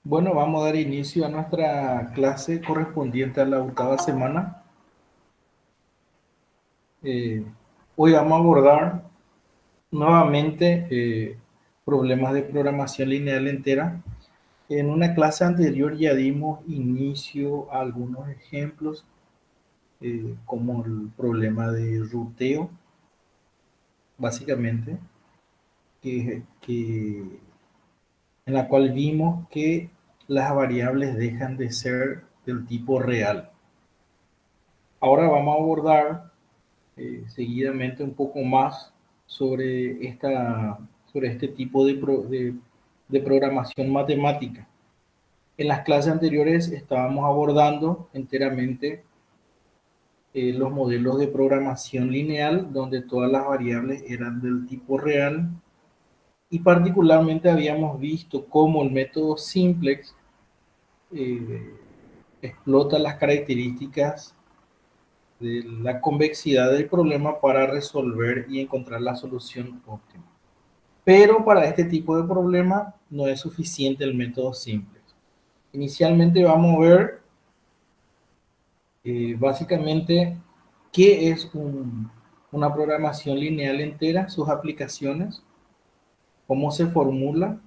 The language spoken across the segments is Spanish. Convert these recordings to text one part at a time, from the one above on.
Bueno, vamos a dar inicio a nuestra clase correspondiente a la octava semana. Eh, Hoy vamos a abordar nuevamente problemas de programación lineal entera. En una clase anterior ya dimos inicio a algunos ejemplos, como el problema de ruteo, básicamente, en la cual vimos que las variables dejan de ser del tipo real. Ahora vamos a abordar seguidamente un poco más sobre este tipo de programación matemática. En las clases anteriores estábamos abordando enteramente los modelos de programación lineal, donde todas las variables eran del tipo real, y particularmente habíamos visto cómo el método simplex eh, explota las características de la convexidad del problema para resolver y encontrar la solución óptima. Pero para este tipo de problema no es suficiente el método simple. Inicialmente vamos a ver básicamente qué es una programación lineal entera, sus aplicaciones, cómo se formula.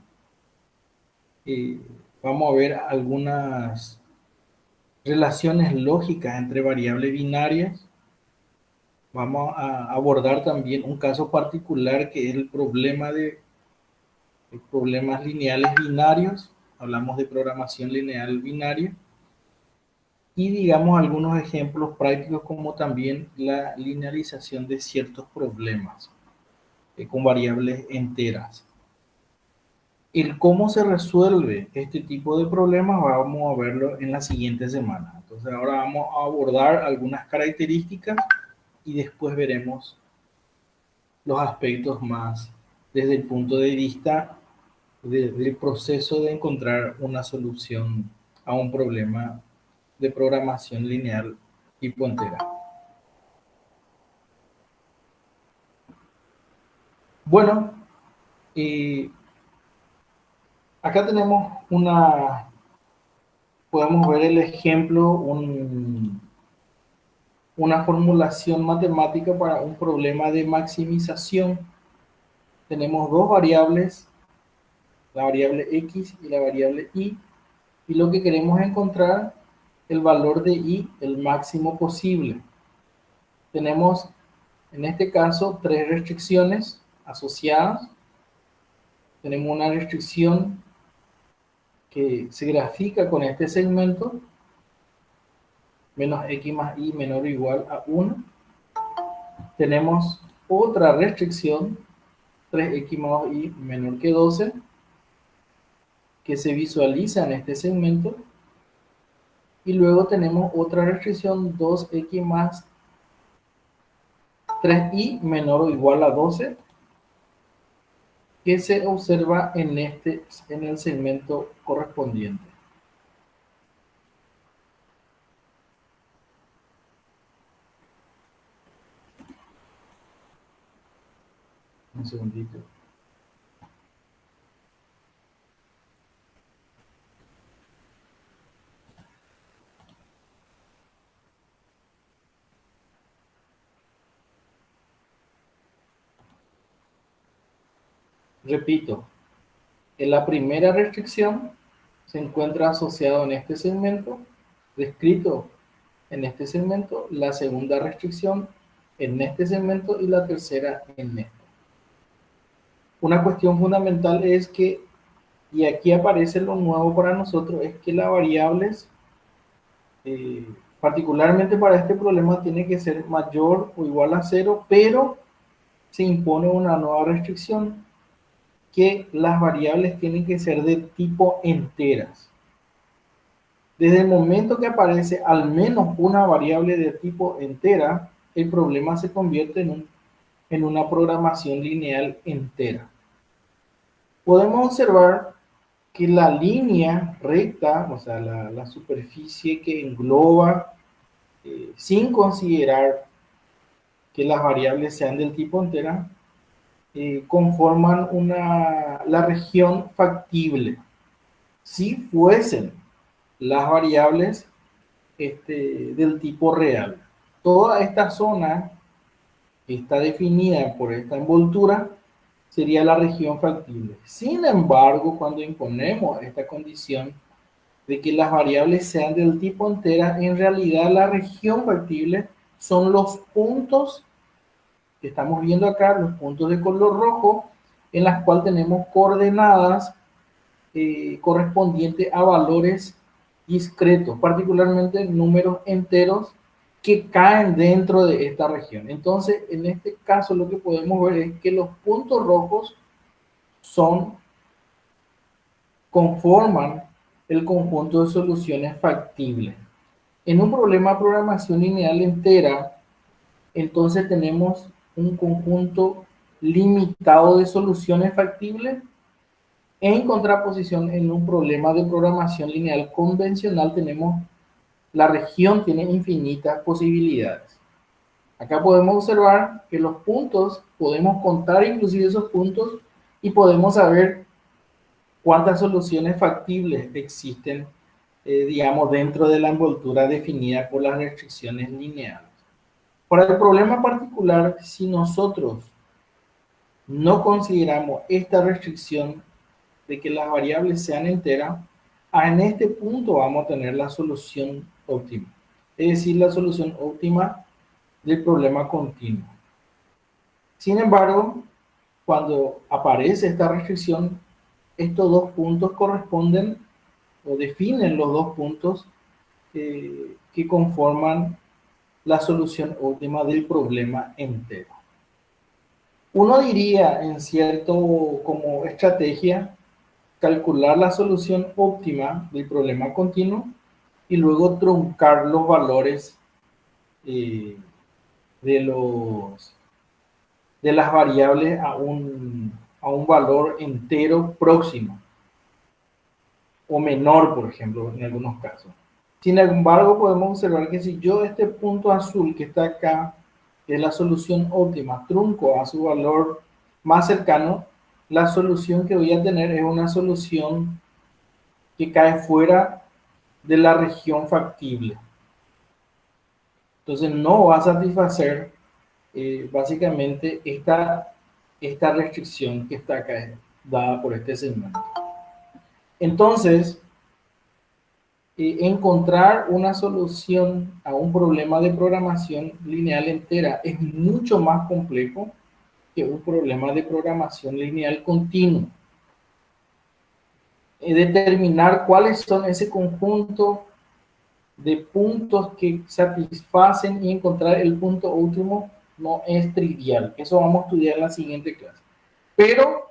eh, Vamos a ver algunas relaciones lógicas entre variables binarias. Vamos a abordar también un caso particular que es el problema de problemas lineales binarios. Hablamos de programación lineal binaria. Y digamos algunos ejemplos prácticos como también la linealización de ciertos problemas con variables enteras. El cómo se resuelve este tipo de problemas vamos a verlo en la siguiente semana. Entonces ahora vamos a abordar algunas características y después veremos los aspectos más desde el punto de vista del proceso de encontrar una solución a un problema de programación lineal tipo entera. Bueno, y acá tenemos podemos ver el ejemplo, una formulación matemática para un problema de maximización. Tenemos dos variables, la variable x y la variable y lo que queremos es encontrar el valor de y, el máximo posible. Tenemos, en este caso, tres restricciones asociadas. Tenemos una restricción que se grafica con este segmento, menos x más y menor o igual a 1. Tenemos otra restricción, 3x más y menor que 12, que se visualiza en este segmento. Y luego tenemos otra restricción, 2x más 3y menor o igual a 12, que se observa en el segmento correspondiente. Un segundito. Repito, en la primera restricción se encuentra asociado en este segmento, descrito en este segmento, la segunda restricción en este segmento y la tercera en este. Una cuestión fundamental es que, y aquí aparece lo nuevo para nosotros, es que las variables, eh, particularmente para este problema, tiene que ser mayor o igual a 0, pero se impone una nueva restricción, que las variables tienen que ser de tipo enteras. Desde el momento que aparece al menos una variable de tipo entera, el problema se convierte en una programación lineal entera. Podemos observar que la línea recta, o sea, la superficie que engloba, sin considerar que las variables sean del tipo entera, conforman la región factible. si fuesen las variables del tipo real. Toda esta zona que está definida por esta envoltura sería la región factible. Sin embargo, cuando imponemos esta condición de que las variables sean del tipo entera, en realidad la región factible son los puntos que estamos viendo acá, los puntos de color rojo, en las cuales tenemos coordenadas correspondientes a valores discretos, particularmente números enteros que caen dentro de esta región. Entonces, en este caso lo que podemos ver es que los puntos rojos conforman el conjunto de soluciones factibles. En un problema de programación lineal entera, entonces tenemos un conjunto limitado de soluciones factibles. En contraposición, en un problema de programación lineal convencional tenemos la región tiene infinitas posibilidades. Acá podemos observar que los puntos, podemos contar inclusive esos puntos y podemos saber cuántas soluciones factibles existen, digamos, dentro de la envoltura definida por las restricciones lineales. Para el problema particular, si nosotros no consideramos esta restricción de que las variables sean enteras, en este punto vamos a tener la solución óptima. Es decir, la solución óptima del problema continuo. Sin embargo, cuando aparece esta restricción, estos dos puntos corresponden o definen los dos puntos que conforman la solución óptima del problema entero. Uno diría, en cierto como estrategia, calcular la solución óptima del problema continuo y luego truncar los valores de las variables a un valor entero próximo o menor, por ejemplo, en algunos casos. Sin embargo, podemos observar que si yo este punto azul que está acá, que es la solución óptima, trunco a su valor más cercano, la solución que voy a tener es una solución que cae fuera de la región factible. Entonces no va a satisfacer básicamente esta restricción que está acá dada por este segmento. Entonces, encontrar una solución a un problema de programación lineal entera es mucho más complejo que un problema de programación lineal continua. Determinar cuáles son ese conjunto de puntos que satisfacen y encontrar el punto último no es trivial. Eso vamos a estudiar en la siguiente clase. Pero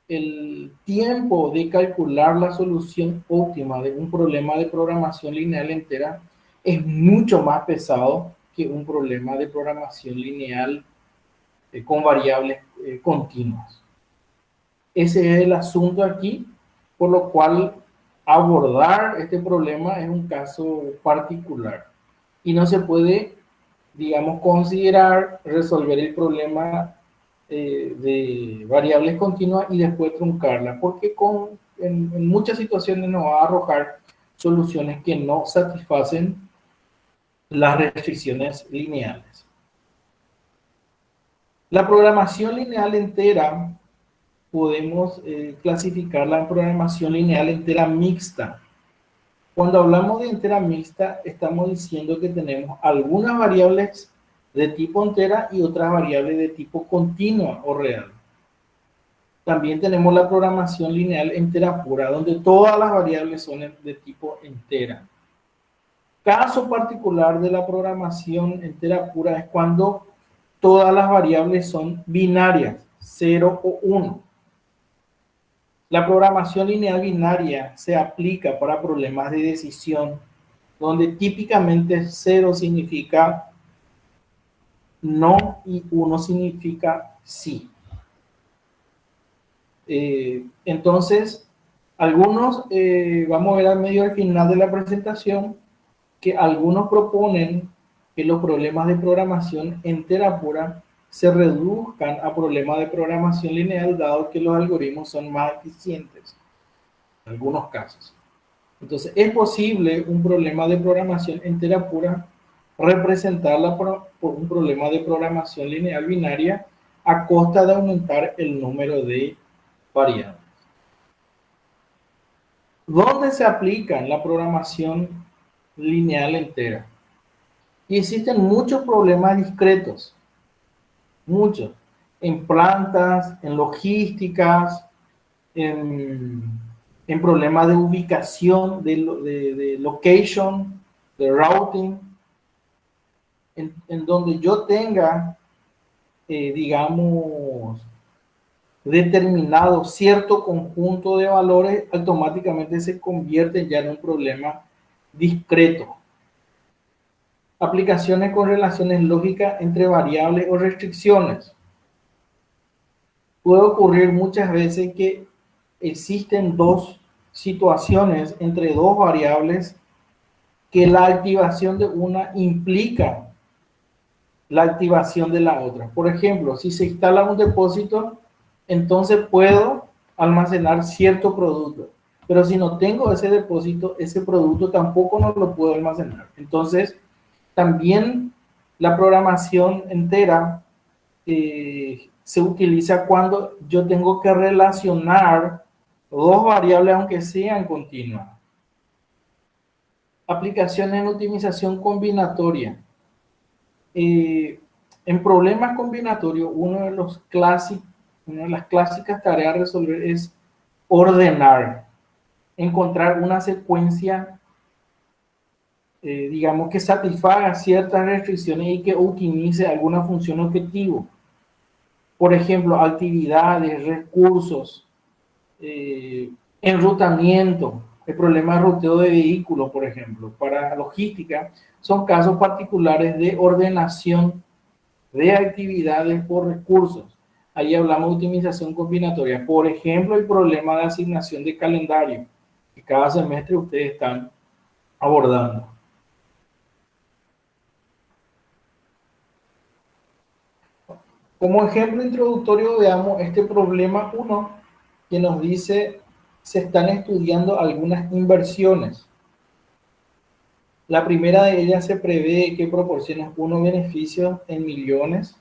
el tiempo de calcular la solución óptima de un problema de programación lineal entera es mucho más pesado que un problema de programación lineal con variables continuas. Ese es el asunto aquí, por lo cual abordar este problema es un caso particular y no se puede, digamos, considerar resolver el problema de variables continuas y después truncarla, porque en muchas situaciones nos va a arrojar soluciones que no satisfacen las restricciones lineales. La programación lineal entera podemos clasificarla en programación lineal entera mixta. Cuando hablamos de entera mixta, estamos diciendo que tenemos algunas variables de tipo entera y otras variables de tipo continua o real. También tenemos la programación lineal entera pura, donde todas las variables son de tipo entera. Caso particular de la programación entera pura es cuando todas las variables son binarias, 0 o 1. La programación lineal binaria se aplica para problemas de decisión, donde típicamente 0 significa no y 1 significa sí. Entonces, algunos, vamos a ver al medio al final de la presentación, que algunos proponen que los problemas de programación entera pura se reduzcan a problemas de programación lineal, dado que los algoritmos son más eficientes. en algunos casos. Entonces, es posible un problema de programación entera pura representarla por un problema de programación lineal binaria a costa de aumentar el número de variables. ¿Dónde se aplica en la programación lineal entera? Y existen muchos problemas discretos, muchos, en plantas, en logísticas, en, en problemas de ubicación, de location, de routing, en donde yo tenga, digamos, determinado cierto conjunto de valores, automáticamente se convierte ya en un problema discreto. Aplicaciones con relaciones lógicas entre variables o restricciones. Puede ocurrir muchas veces que existen dos situaciones entre dos variables que la activación de una implica la activación de la otra. Por ejemplo, si se instala un depósito, entonces puedo almacenar cierto producto. Pero si no tengo ese depósito, ese producto tampoco no lo puedo almacenar. Entonces, también la programación entera se utiliza cuando yo tengo que relacionar dos variables aunque sean continuas. Aplicaciones en optimización combinatoria. En problemas combinatorios, una de las clásicas tareas a resolver es ordenar, encontrar una secuencia, digamos, que satisfaga ciertas restricciones y que optimice alguna función objetivo. Por ejemplo, actividades, recursos, enrutamiento, el problema de ruteo de vehículos, por ejemplo, para logística, son casos particulares de ordenación de actividades por recursos. Ahí hablamos de optimización combinatoria. Por ejemplo, el problema de asignación de calendario, que cada semestre ustedes están abordando. Como ejemplo introductorio, veamos este problema 1, que nos dice, se están estudiando algunas inversiones. La primera de ellas se prevé que proporciona unos beneficios en millones,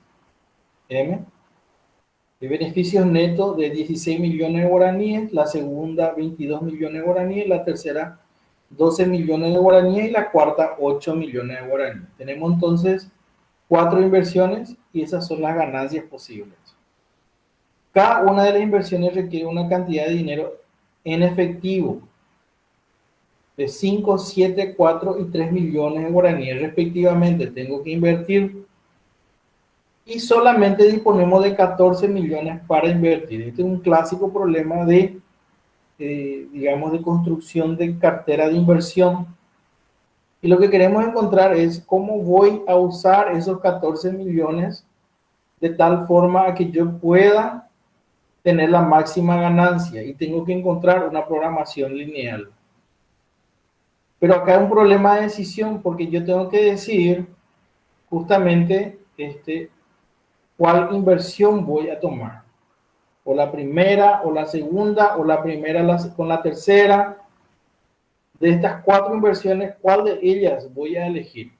M, de beneficios netos de 16 millones de guaraníes, la segunda 22 millones de guaraníes, la tercera 12 millones de guaraníes y la cuarta 8 millones de guaraníes. Tenemos entonces 4 inversiones y esas son las ganancias posibles. Cada una de las inversiones requiere una cantidad de dinero en efectivo de 5, 7, 4 y 3 millones de guaraníes respectivamente. Tengo que invertir y solamente disponemos de 14 millones para invertir. Este es un clásico problema de, digamos, de construcción de cartera de inversión. Y lo que queremos encontrar es cómo voy a usar esos 14 millones de tal forma que yo pueda tener la máxima ganancia, y tengo que encontrar una programación lineal. Pero acá hay un problema de decisión, porque yo tengo que decidir justamente cuál inversión voy a tomar. O la primera, o la segunda, o la primera con la tercera. De estas 4 inversiones, ¿cuál de ellas voy a elegir?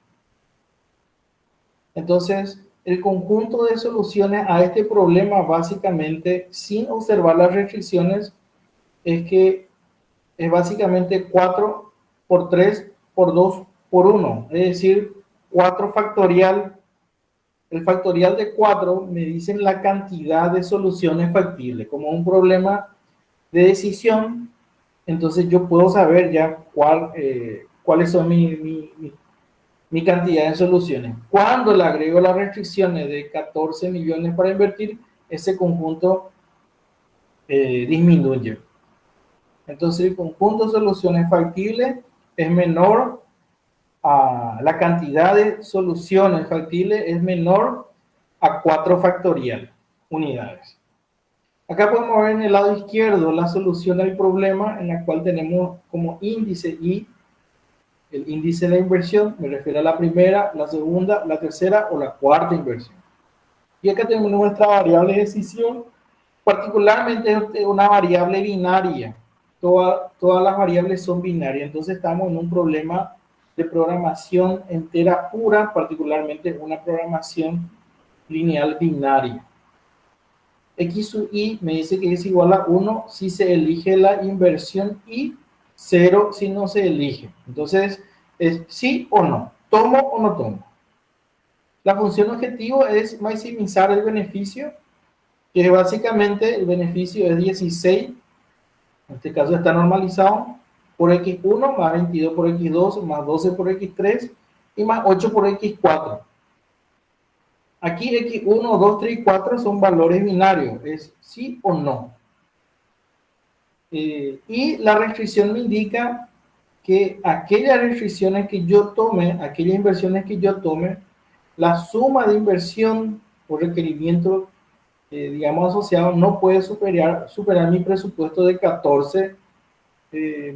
Entonces, el conjunto de soluciones a este problema, básicamente, sin observar las restricciones, es que es básicamente 4 por 3 por 2 por 1. Es decir, 4 factorial. El factorial de 4 me dicen la cantidad de soluciones factibles. Como un problema de decisión, entonces yo puedo saber ya cuáles son mi cantidad de soluciones. Cuando le agrego las restricciones de 14 millones para invertir, ese conjunto disminuye. Entonces el conjunto de soluciones factibles es menor a la cantidad de soluciones factibles, es menor a 4 factorial unidades. Acá podemos ver en el lado izquierdo la solución del problema, en la cual tenemos como índice I el índice de la inversión, me refiero a la primera, la segunda, la tercera o la cuarta inversión. Y acá tenemos nuestra variable de decisión, particularmente una variable binaria. todas las variables son binarias. Entonces estamos en un problema de programación entera pura, particularmente una programación lineal binaria. X sub y me dice que es igual a 1 si se elige la inversión y 0 si no se elige. Entonces, es sí o no, tomo o no tomo. La función objetivo es maximizar el beneficio, que básicamente el beneficio es 16, en este caso está normalizado, por x1 más 22 por x2 más 12 por x3 y más 8 por x4. Aquí x1, 2, 3 y 4 son valores binarios, es sí o no. Y la restricción me indica que aquellas restricciones que yo tome, aquellas inversiones que yo tome, la suma de inversión por requerimiento, digamos, asociado, no puede superar mi presupuesto de 14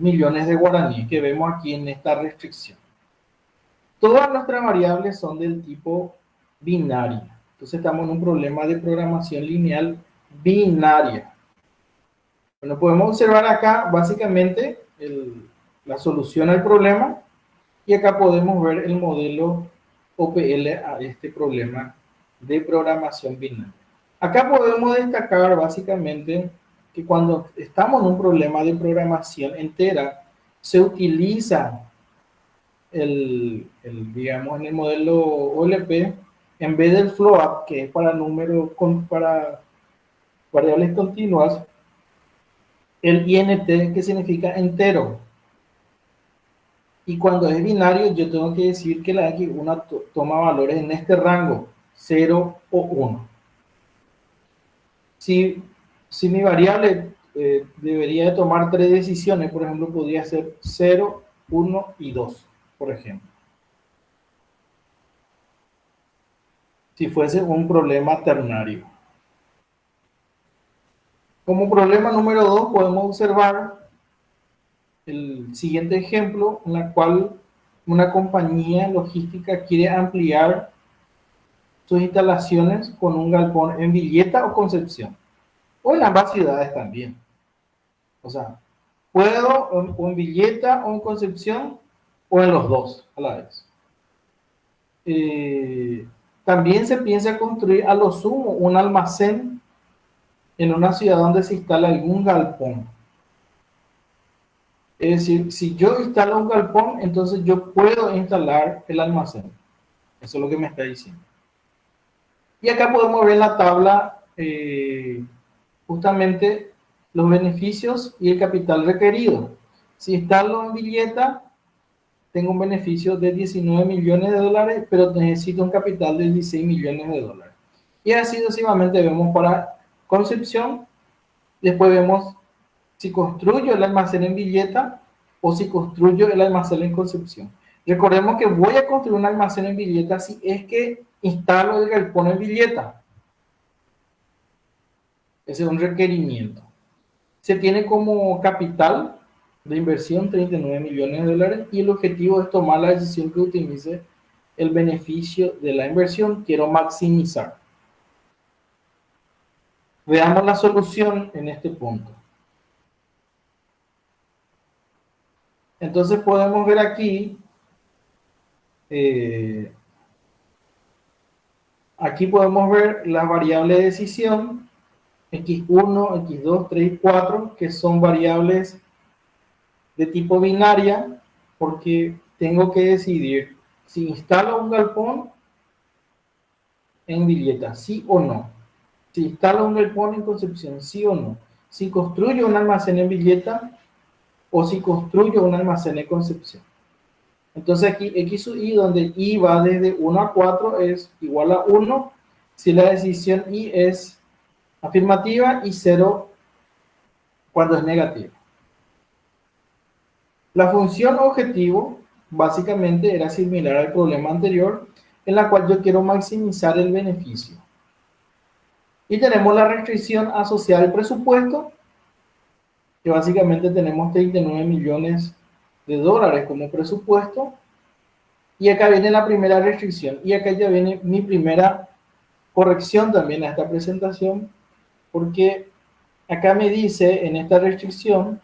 millones de guaraníes que vemos aquí en esta restricción. Todas nuestras variables son del tipo binaria. Entonces estamos en un problema de programación lineal binaria. Bueno, podemos observar acá básicamente la solución al problema y acá podemos ver el modelo OPL a este problema de programación binaria. Acá podemos destacar básicamente que cuando estamos en un problema de programación entera, se utiliza digamos, en el modelo OLP, en vez del float, que es para números, para variables continuas, el INT, que significa entero. Y cuando es binario, yo tengo que decir que la X1 toma valores en este rango, 0 o 1. Si mi variable debería de tomar 3 decisiones, por ejemplo, podría ser 0, 1 y 2, por ejemplo. Si fuese un problema ternario. Como problema número 2 podemos observar el siguiente ejemplo en la cual una compañía logística quiere ampliar sus instalaciones con un galpón en Villeta o Concepción, o en ambas ciudades también. O sea, puedo o en Villeta o en Concepción, o en los dos a la vez. También se piensa construir a lo sumo un almacén en una ciudad donde se instala algún galpón. Es decir, si yo instalo un galpón, entonces yo puedo instalar el almacén. Eso es lo que me está diciendo. Y acá podemos ver en la tabla justamente los beneficios y el capital requerido. Si instalo en Villeta, tengo un beneficio de 19 millones de dólares, pero necesito un capital de 16 millones de dólares. Y así sucesivamente vemos para Concepción. Después vemos si construyo el almacén en Villeta o si construyo el almacén en Concepción. Recordemos que voy a construir un almacén en Villeta si es que instalo el galpón en Villeta. Ese es un requerimiento. Se tiene como capital de inversión 39 millones de dólares y el objetivo es tomar la decisión que utilice el beneficio de la inversión. Quiero maximizar. Veamos la solución en este punto. Entonces podemos ver aquí, aquí podemos ver la variable de decisión, x1, x2, 3 y 4, que son variables de tipo binaria, porque tengo que decidir si instalo un galpón en Villeta, sí o no. Si instalo un galpón en Concepción, sí o no. Si construyo un almacén en Villeta o si construyo un almacén en Concepción. Entonces aquí x sub y, donde y va desde 1 a 4, es igual a 1 si la decisión y es afirmativa y 0 cuando es negativa. La función objetivo básicamente era similar al problema anterior, en la cual yo quiero maximizar el beneficio. Y tenemos la restricción asociada al presupuesto, que básicamente tenemos 39 millones de dólares como presupuesto. Y acá viene la primera restricción. Y acá ya viene mi primera corrección también a esta presentación, porque acá me dice en esta restricción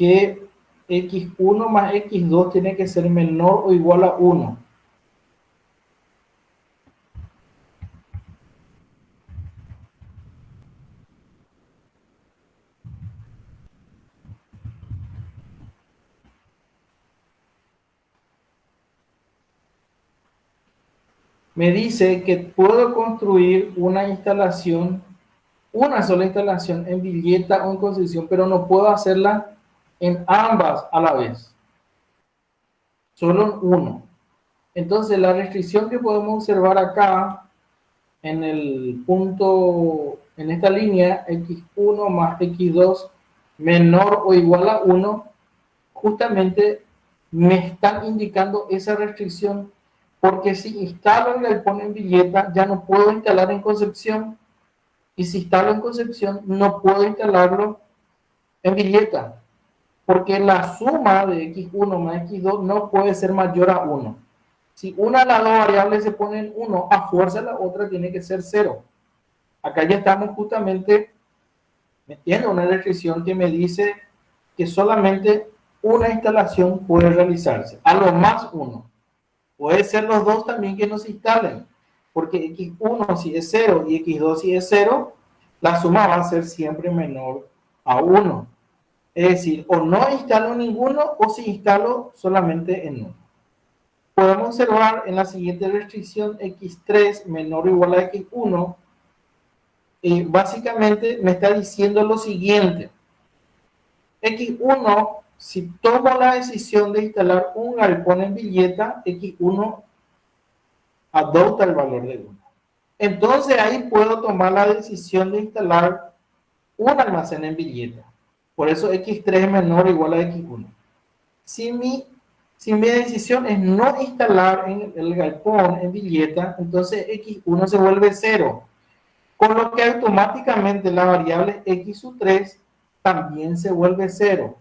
que x1 más x2 tiene que ser menor o igual a 1. Me dice que puedo construir una instalación, una sola instalación en Villeta o en Concepción, pero no puedo hacerla en ambas a la vez, solo en uno. Entonces, la restricción que podemos observar acá en el punto, en esta línea, x1 más x2 menor o igual a 1, justamente me están indicando esa restricción, porque si instalo el galpón en Villeta, ya no puedo instalar en Concepción, y si instalo en Concepción, no puedo instalarlo en Villeta, porque la suma de x1 más x2 no puede ser mayor a 1. Si una de las dos variables se pone en 1, a fuerza la otra tiene que ser 0. Acá ya estamos justamente metiendo una restricción que me dice que solamente una instalación puede realizarse, a lo más uno. Puede ser los dos también que nos instalen, porque x1 si es 0 y x2 si es 0, la suma va a ser siempre menor a 1. Es decir, o no instalo ninguno o si instalo solamente en uno. Podemos observar en la siguiente restricción x3 menor o igual a x1, básicamente me está diciendo lo siguiente. x1, si tomo la decisión de instalar un galpón en Villeta, x1 adopta el valor de 1. Entonces ahí puedo tomar la decisión de instalar un almacén en Villeta. Por eso x3 es menor o igual a x1. Si mi decisión es no instalar en el galpón en Villeta, entonces x1 se vuelve 0. Con lo que automáticamente la variable x3 también se vuelve 0.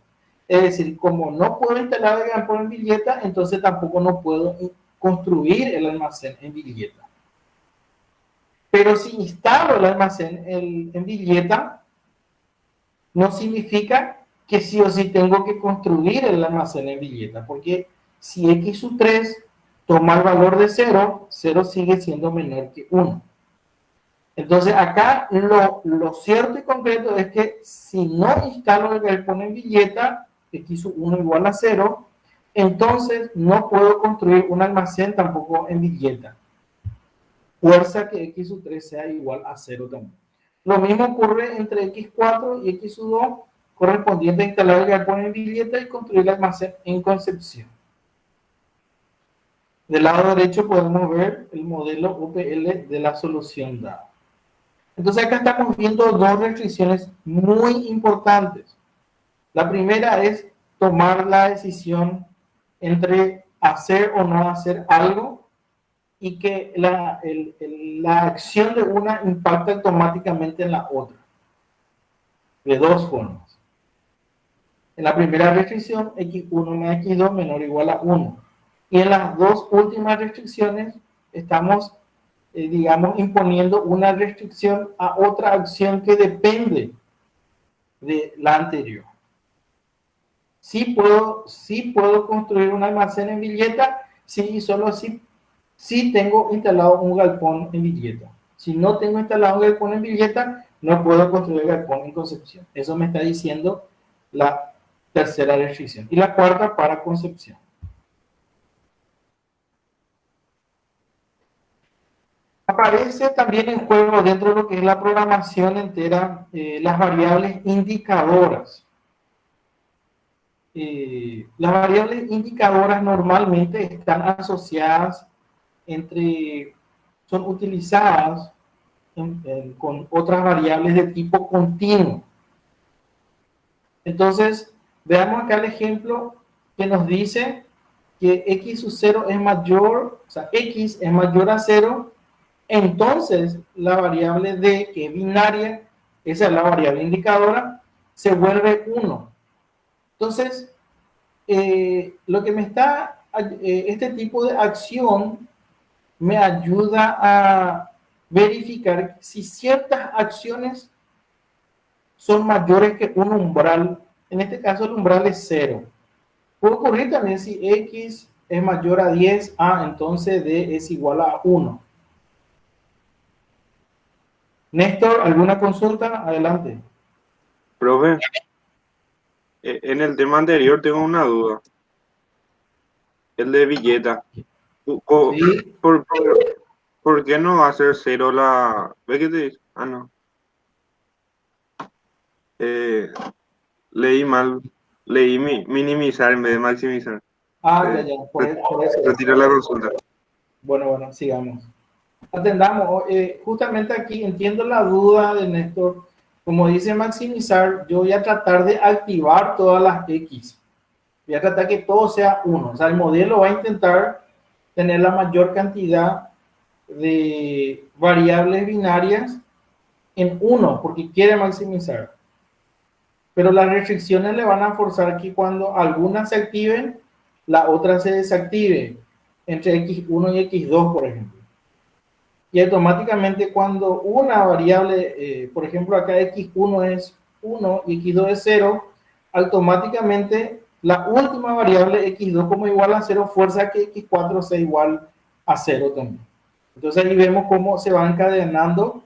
Es decir, como no puedo instalar el galpón en Villeta, entonces tampoco no puedo construir el almacén en Villeta. Pero si instalo el almacén en Villeta, no significa que sí o sí tengo que construir el almacén en Villeta, porque si x3 toma el valor de 0, 0 sigue siendo menor que 1. Entonces acá lo cierto y concreto es que si no instalo el galpón en Villeta, x1 igual a 0, entonces no puedo construir un almacén tampoco en Villeta. Fuerza que x3 sea igual a 0 también. Lo mismo ocurre entre x4 y x2, correspondiente a instalar el galpón en Villeta y construir el almacén en Concepción. Del lado derecho podemos ver el modelo UPL de la solución dada. Entonces acá estamos viendo dos restricciones muy importantes. La primera es tomar la decisión entre hacer o no hacer algo y que la acción de una impacta automáticamente en la otra. De dos formas. En la primera restricción, x1 más x2 menor o igual a 1. Y en las dos últimas restricciones estamos digamos, imponiendo una restricción a otra acción que depende de la anterior. Sí puedo construir un almacén en Villeta, sí, solo si tengo instalado un galpón en Villeta. Si no tengo instalado un galpón en Villeta, no puedo construir galpón en Concepción. Eso me está diciendo la tercera restricción. Y la cuarta para Concepción. Aparece también en juego dentro de lo que es la programación entera las variables indicadoras. Las variables indicadoras normalmente están asociadas son utilizadas con otras variables de tipo continuo. Entonces, veamos acá el ejemplo que nos dice que x sub 0 es mayor, o sea, x es mayor a 0. Entonces, la variable d, que es binaria, esa es la variable indicadora, se vuelve 1. Entonces, lo que este tipo de acción me ayuda a verificar si ciertas acciones son mayores que un umbral En este caso el umbral es 0. Puede ocurrir también si X es mayor a 10, entonces D es igual a 1. Néstor, ¿alguna consulta? Adelante. Profe, en el tema anterior tengo una duda. El de Villeta. Sí. ¿Por qué no va a ser cero la... ¿Ve qué te dice? Ah, no. Eh, leí mal. Minimizar en vez de maximizar. Ya, Eh, ya, por eso es. retiro la consulta. Bueno, sigamos. Atendamos. Justamente aquí entiendo la duda de Néstor. Como dice maximizar, yo voy a tratar de activar todas las X. Voy a tratar que todo sea 1. O sea, el modelo va a intentar tener la mayor cantidad de variables binarias en 1, porque quiere maximizar. Pero las restricciones le van a forzar que cuando algunas se activen, la otra se desactive, entre X1 y X2, por ejemplo. Y automáticamente cuando una variable, por ejemplo acá X1 es 1 y X2 es 0, automáticamente la última variable X2 como igual a 0 fuerza que X4 sea igual a 0 también. Entonces ahí vemos cómo se van encadenando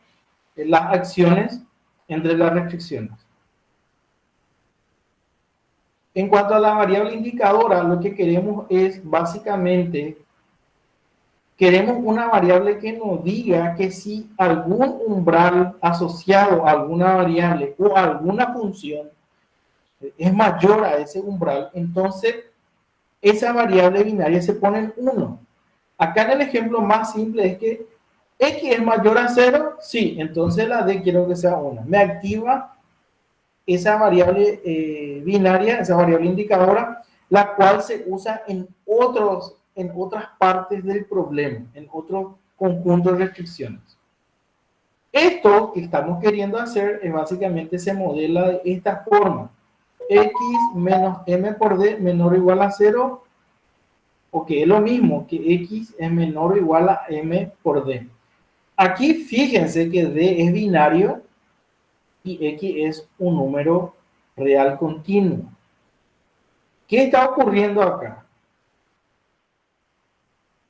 las acciones entre las restricciones. En cuanto a la variable indicadora, lo que queremos es básicamente, queremos una variable que nos diga que si algún umbral asociado a alguna variable o a alguna función es mayor a ese umbral, entonces esa variable binaria se pone en 1. Acá en el ejemplo más simple es que X es mayor a 0, sí, entonces la D quiero que sea 1. Me activa esa variable binaria, esa variable indicadora, la cual se usa en otras partes del problema, en otro conjunto de restricciones. Esto que estamos queriendo hacer es básicamente se modela de esta forma. X menos m por d menor o igual a 0, o que es lo mismo que X es menor o igual a m por d. Aquí fíjense que d es binario y X es un número real continuo. ¿Qué está ocurriendo acá?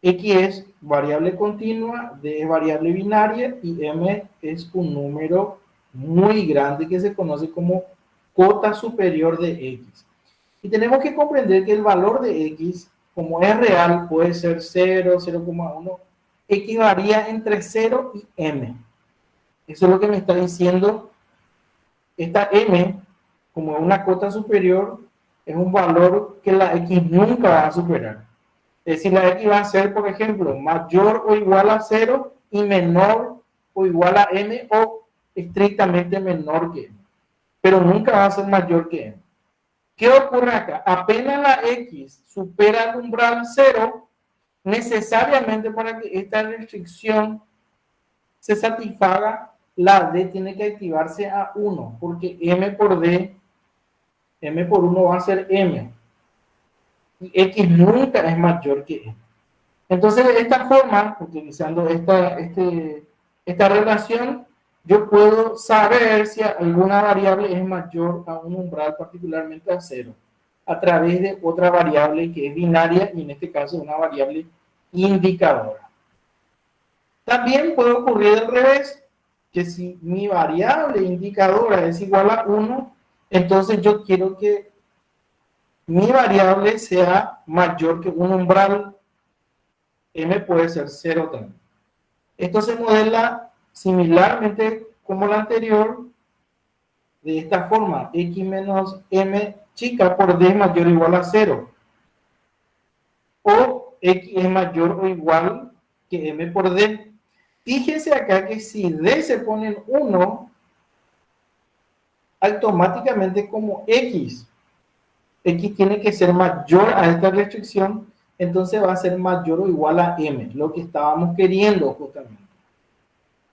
X es variable continua, D es variable binaria y M es un número muy grande que se conoce como cota superior de X. Y tenemos que comprender que el valor de X, como es real, puede ser 0, 0,1, X varía entre 0 y M. Eso es lo que me está diciendo esta M, como una cota superior, es un valor que la X nunca va a superar. Es decir, la X va a ser, por ejemplo, mayor o igual a 0 y menor o igual a M o estrictamente menor que M. Pero nunca va a ser mayor que M. ¿Qué ocurre acá? Apenas la X supera el umbral 0, necesariamente para que esta restricción se satisfaga, la D tiene que activarse a 1, porque M por D, M por 1 va a ser M. Y X nunca es mayor que M. Entonces, de esta forma, utilizando esta relación, yo puedo saber si alguna variable es mayor a un umbral, particularmente a 0, a través de otra variable que es binaria, y en este caso una variable indicadora. También puede ocurrir al revés, que si mi variable indicadora es igual a 1, entonces yo quiero que mi variable sea mayor que un umbral. M puede ser 0 también. Esto se modela similarmente como la anterior, de esta forma, X menos M chica por D es mayor o igual a 0. O X es mayor o igual que M por D. Fíjense acá que si D se pone en 1, automáticamente como X tiene que ser mayor a esta restricción, entonces va a ser mayor o igual a M, lo que estábamos queriendo justamente.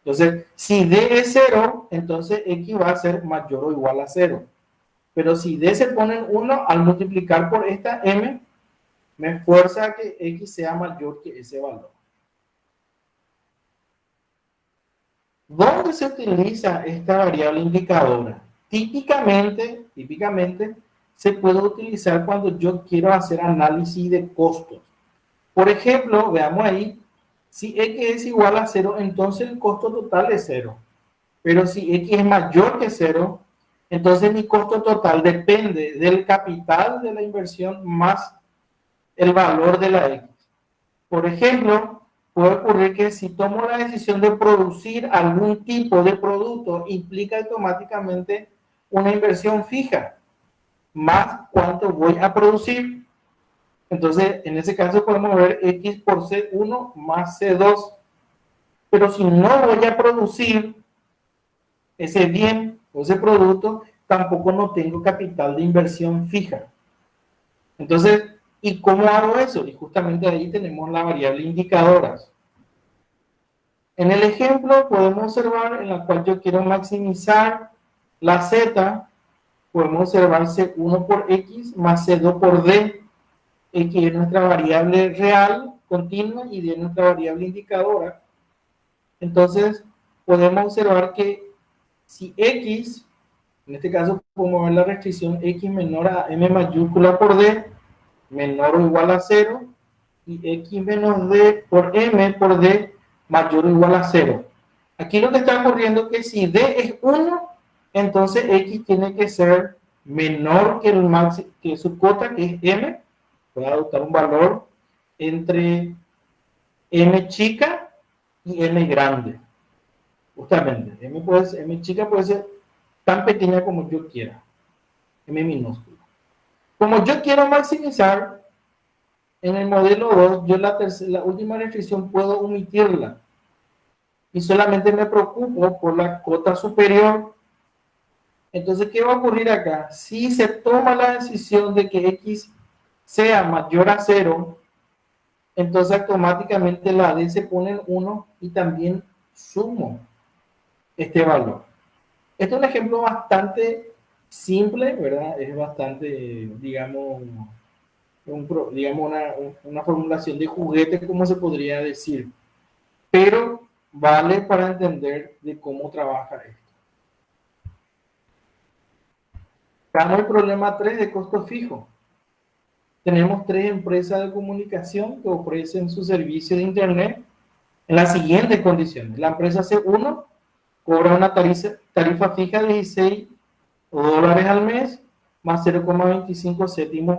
Entonces, si D es 0, entonces X va a ser mayor o igual a 0. Pero si D se pone en 1, al multiplicar por esta M, me fuerza a que X sea mayor que ese valor. ¿Dónde se utiliza esta variable indicadora? Típicamente, se puede utilizar cuando yo quiero hacer análisis de costos. Por ejemplo, veamos ahí, si X es igual a 0, entonces el costo total es 0. Pero si X es mayor que 0, entonces mi costo total depende del capital de la inversión más el valor de la X. Por ejemplo, puede ocurrir que si tomo la decisión de producir algún tipo de producto, implica automáticamente una inversión fija, más cuánto voy a producir. Entonces, en ese caso podemos ver X por C1 más C2. Pero si no voy a producir ese bien o ese producto, tampoco no tengo capital de inversión fija. Entonces, ¿y cómo hago eso? Y justamente ahí tenemos la variable indicadoras. En el ejemplo podemos observar en la cual yo quiero maximizar la Z, podemos observar C1 por X más C2 por D, X es nuestra variable real, continua, y D es nuestra variable indicadora. Entonces, podemos observar que si X, en este caso podemos ver la restricción X menor a M mayúscula por D, menor o igual a 0, y X menos D por M por D mayor o igual a 0. Aquí lo que está ocurriendo es que si D es 1, entonces X tiene que ser menor que, que su cota, que es M. Voy a adoptar un valor entre M chica y M grande. Justamente, M chica puede ser tan pequeña como yo quiera. M minúscula. Como yo quiero maximizar, en el modelo 2, yo la última restricción puedo omitirla. Y solamente me preocupo por la cota superior. Entonces, ¿qué va a ocurrir acá? Si se toma la decisión de que X sea mayor a 0, entonces automáticamente la D se pone en 1 y también sumo este valor. Este es un ejemplo bastante simple, ¿verdad? Es bastante, digamos, una formulación de juguete, como se podría decir. Pero vale para entender de cómo trabaja esto. Estamos el problema 3 de costo fijo. Tenemos 3 empresas de comunicación que ofrecen su servicio de Internet en las siguientes condiciones. La empresa C1 cobra una tarifa fija de 16 dólares al mes más 0,25 céntimos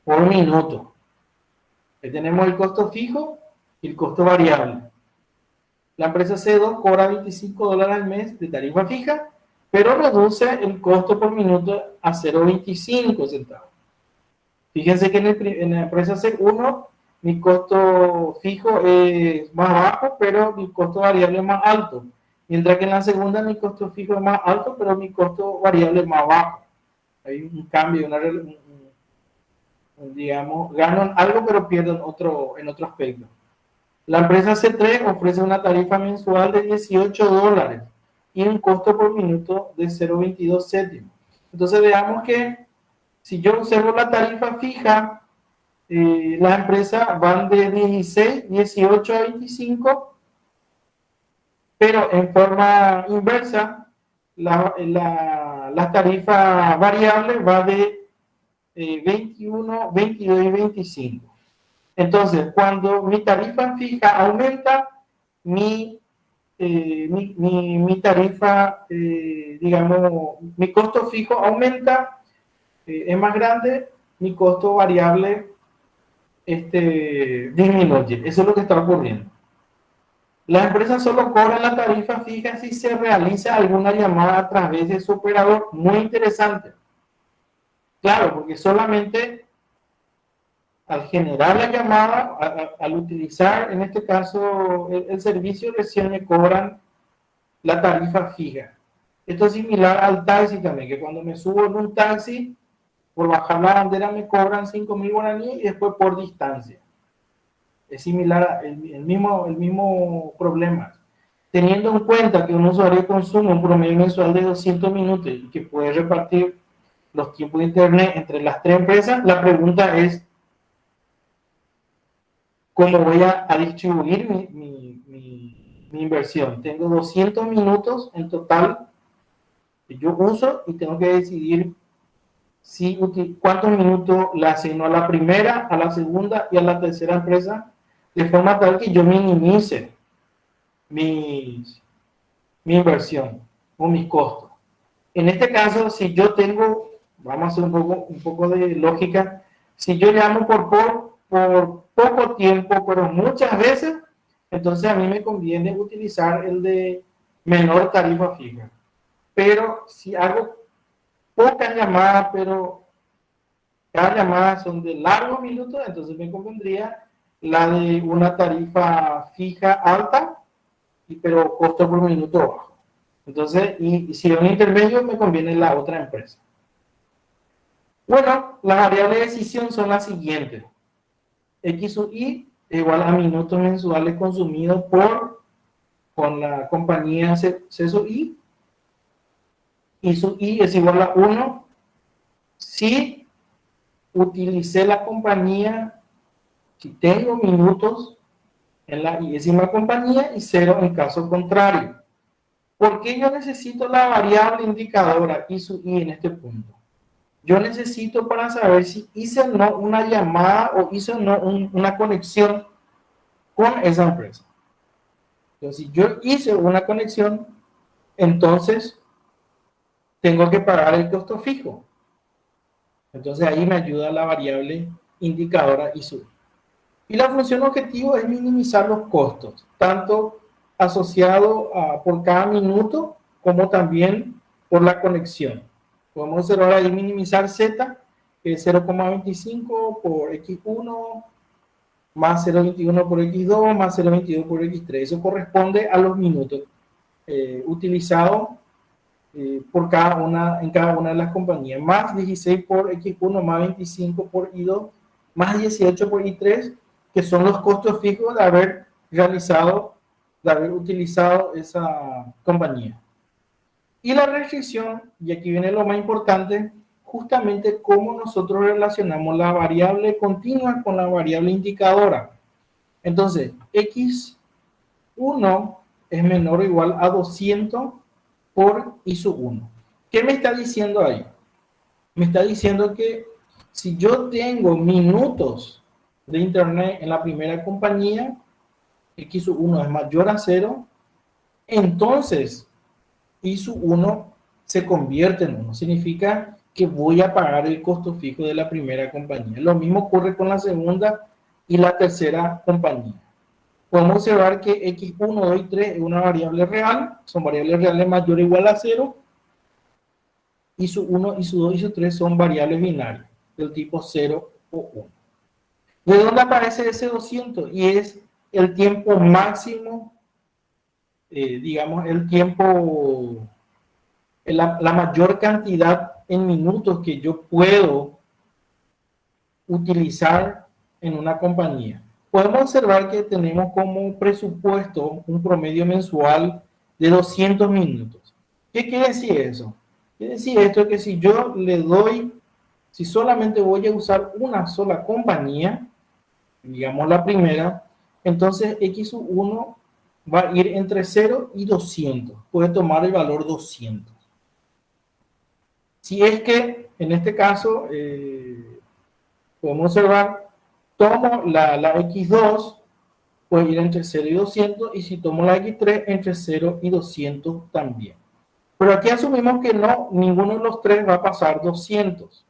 por minuto. Ahí tenemos el costo fijo y el costo variable. La empresa C2 cobra 25 dólares al mes de tarifa fija, pero reduce el costo por minuto a 0,25 centavos. Fíjense que en la empresa C1 mi costo fijo es más bajo, pero mi costo variable es más alto. Mientras que en la segunda mi costo fijo es más alto, pero mi costo variable es más bajo. Hay un cambio, digamos, ganan algo, pero pierden en otro aspecto. La empresa C3 ofrece una tarifa mensual de 18 dólares y un costo por minuto de 0,22 céntimos. Entonces veamos que si yo observo la tarifa fija, las empresas van de 16, 18 a 25, pero en forma inversa, la tarifa variable va de 21, 22 y 25. Entonces, cuando mi tarifa fija aumenta, mi tarifa, digamos, mi costo fijo aumenta, es más grande, mi costo variable disminuye. Eso es lo que está ocurriendo. Las empresas solo cobran la tarifa fija si se realiza alguna llamada a través de su operador. Muy interesante. Claro, porque solamente al generar la llamada, al utilizar en este caso el servicio, recién me cobran la tarifa fija. Esto es similar al taxi también, que cuando me subo en un taxi, por bajar la bandera me cobran 5.000 guaraníes y después por distancia. Es similar, el mismo problema. Teniendo en cuenta que un usuario consume un promedio mensual de 200 minutos y que puede repartir los tiempos de internet entre las 3 empresas, la pregunta es ¿cómo voy a distribuir mi inversión? Tengo 200 minutos en total que yo uso y tengo que decidir cuántos minutos le asigno a la primera, a la segunda y a la tercera empresa, de forma tal que yo minimice mi inversión o mis costos. En este caso, si yo tengo, vamos a hacer un poco de lógica, si yo llamo por poco tiempo, pero muchas veces, entonces a mí me conviene utilizar el de menor tarifa fija. Pero si hago pocas llamadas, pero cada llamada son de largos minutos, entonces me convendría la de una tarifa fija alta, pero costo por minuto bajo. Entonces, y si es un intermedio, me conviene la otra empresa. Bueno, las variables de decisión son las siguientes. X sub I es igual a minutos mensuales consumidos con la compañía C sub I. Y sub I es igual a 1 si utilicé la compañía, si tengo minutos en la décima compañía y 0 en caso contrario. ¿Por qué yo necesito la variable indicadora I sub I en este punto? Yo necesito para saber si hice o no una llamada o hice o no una conexión con esa empresa. Entonces, si yo hice una conexión, entonces tengo que pagar el costo fijo. Entonces ahí me ayuda la variable indicadora I sub I. Y la función objetivo es minimizar los costos, tanto asociado por cada minuto como también por la conexión. Podemos observar ahí minimizar Z, que es 0,25 por X1, más 0,21 por X2, más 0,22 por X3. Eso corresponde a los minutos utilizados en cada una de las compañías. Más 16 por X1, más 25 por I2, más 18 por I3, que son los costos fijos de haber utilizado esa compañía. Y la restricción, y aquí viene lo más importante, justamente cómo nosotros relacionamos la variable continua con la variable indicadora. Entonces, X1 es menor o igual a 200 por I sub 1. ¿Qué me está diciendo ahí? Me está diciendo que si yo tengo minutos de internet en la primera compañía, X sub 1 es mayor a 0, entonces I sub 1 se convierte en 1. Significa que voy a pagar el costo fijo de la primera compañía. Lo mismo ocurre con la segunda y la tercera compañía. Podemos observar que X1, 2 y 3 es una variable real, son variables reales mayor o igual a 0. Y sub 1, y sub 2 y sub 3 son variables binarias del tipo 0 o 1. ¿De dónde aparece ese 200? Y es el tiempo máximo, digamos, el tiempo, la mayor cantidad en minutos que yo puedo utilizar en una compañía. Podemos observar que tenemos como presupuesto un promedio mensual de 200 minutos. ¿Qué quiere decir eso? Quiere decir esto que si yo le doy, si solamente voy a usar una sola compañía, digamos la primera, entonces X sub 1 va a ir entre 0 y 200. Puede tomar el valor 200. Si es que, en este caso, podemos observar, tomo la X2, puede ir entre 0 y 200, y si tomo la X3, entre 0 y 200 también. Pero aquí asumimos que no, ninguno de los tres va a pasar 200.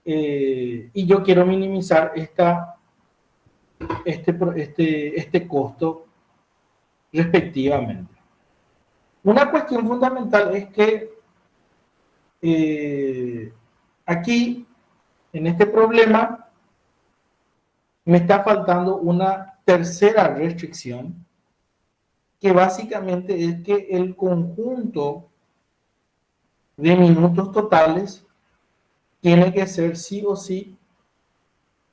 Y yo quiero minimizar este costo respectivamente. Una cuestión fundamental es que aquí, en este problema, me está faltando una tercera restricción, que básicamente es que el conjunto de minutos totales tiene que ser sí o sí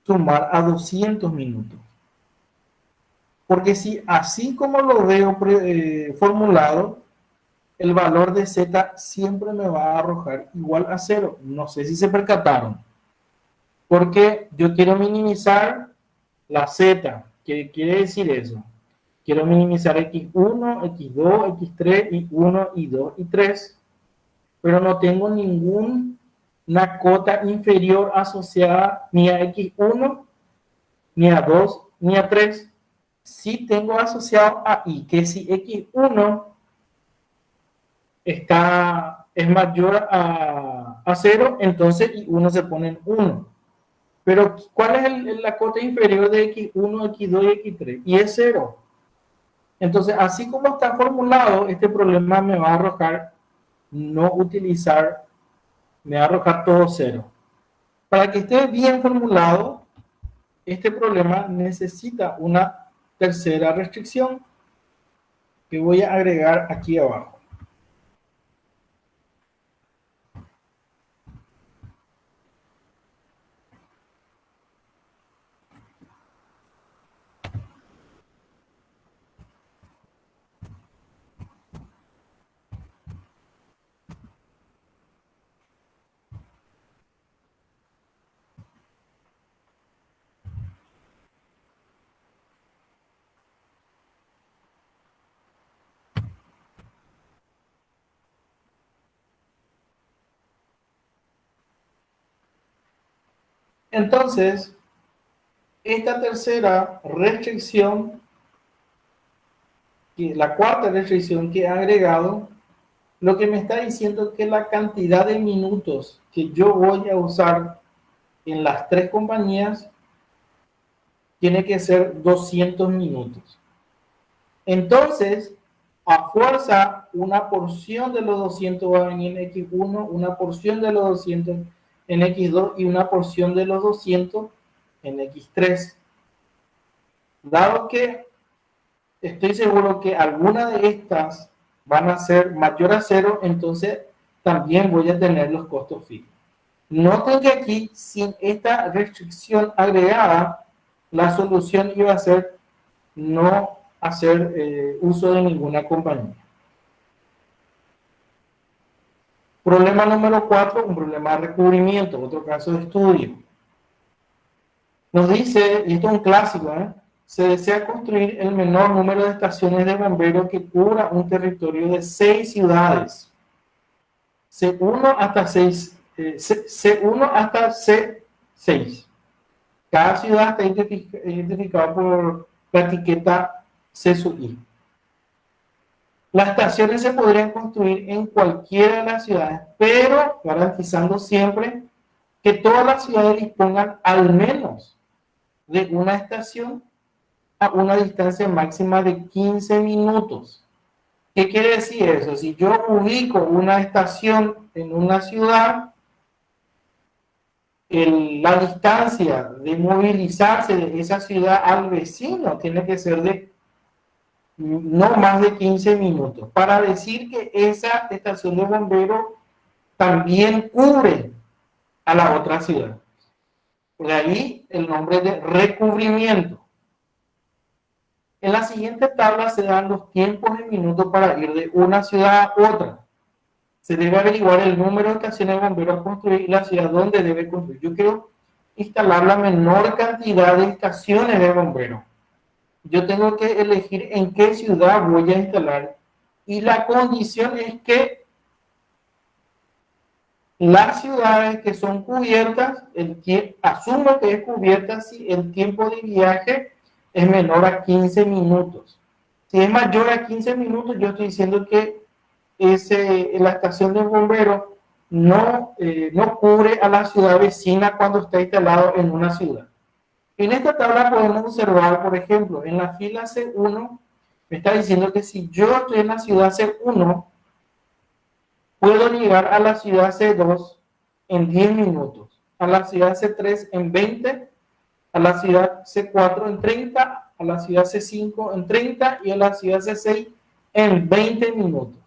sumar a 200 minutos. Porque si así como lo veo formulado, el valor de Z siempre me va a arrojar igual a 0. No sé si se percataron. Porque yo quiero minimizar la Z. ¿Qué quiere decir eso? Quiero minimizar X1, X2, X3, Y1, Y2 y 3. Pero no tengo una cota inferior asociada ni a X1, ni a 2, ni a 3. Sí tengo asociado a Y, que si X1 es mayor a 0, entonces Y1 se pone en 1. Pero ¿cuál es la cota inferior de X1, X2 y X3? Y es 0. Entonces, así como está formulado, este problema me va a arrojar no utilizar, me va a arrojar todo 0. Para que esté bien formulado, este problema necesita una tercera restricción que voy a agregar aquí abajo. Entonces, esta tercera restricción, la cuarta restricción que he agregado, lo que me está diciendo es que la cantidad de minutos que yo voy a usar en las tres compañías tiene que ser 200 minutos. Entonces, a fuerza, una porción de los 200 va a venir en X1, una porción de los 200 en X2 y una porción de los 200 en X3. Dado que estoy seguro que alguna de estas van a ser mayor a 0, entonces también voy a tener los costos fijos. Noten que aquí, sin esta restricción agregada, la solución iba a ser no hacer uso de ninguna compañía. Problema número 4, un problema de recubrimiento, otro caso de estudio. Nos dice, y esto es un clásico, se desea construir el menor número de estaciones de bomberos que cubra un territorio de 6 ciudades. C1 hasta 6, C1 hasta C6. Cada ciudad está identificada por la etiqueta C sub I. Las estaciones se podrían construir en cualquiera de las ciudades, pero garantizando siempre que todas las ciudades dispongan al menos de una estación a una distancia máxima de 15 minutos. ¿Qué quiere decir eso? Si yo ubico una estación en una ciudad, la distancia de movilizarse de esa ciudad al vecino tiene que ser de no más de 15 minutos, para decir que esa estación de bomberos también cubre a la otra ciudad. De ahí el nombre de recubrimiento. En la siguiente tabla se dan los tiempos en minutos para ir de una ciudad a otra. Se debe averiguar el número de estaciones de bomberos a construir y la ciudad donde debe construir. Yo quiero instalar la menor cantidad de estaciones de bomberos. Yo tengo que elegir en qué ciudad voy a instalar. Y la condición es que las ciudades que son cubiertas, asumo que es cubierta si el tiempo de viaje es menor a 15 minutos. Si es mayor a 15 minutos, yo estoy diciendo que la estación de bomberos no cubre a la ciudad vecina cuando está instalado en una ciudad. En esta tabla podemos observar, por ejemplo, en la fila C1, me está diciendo que si yo estoy en la ciudad C1, puedo llegar a la ciudad C2 en 10 minutos, a la ciudad C3 en 20, a la ciudad C4 en 30, a la ciudad C5 en 30 y a la ciudad C6 en 20 minutos.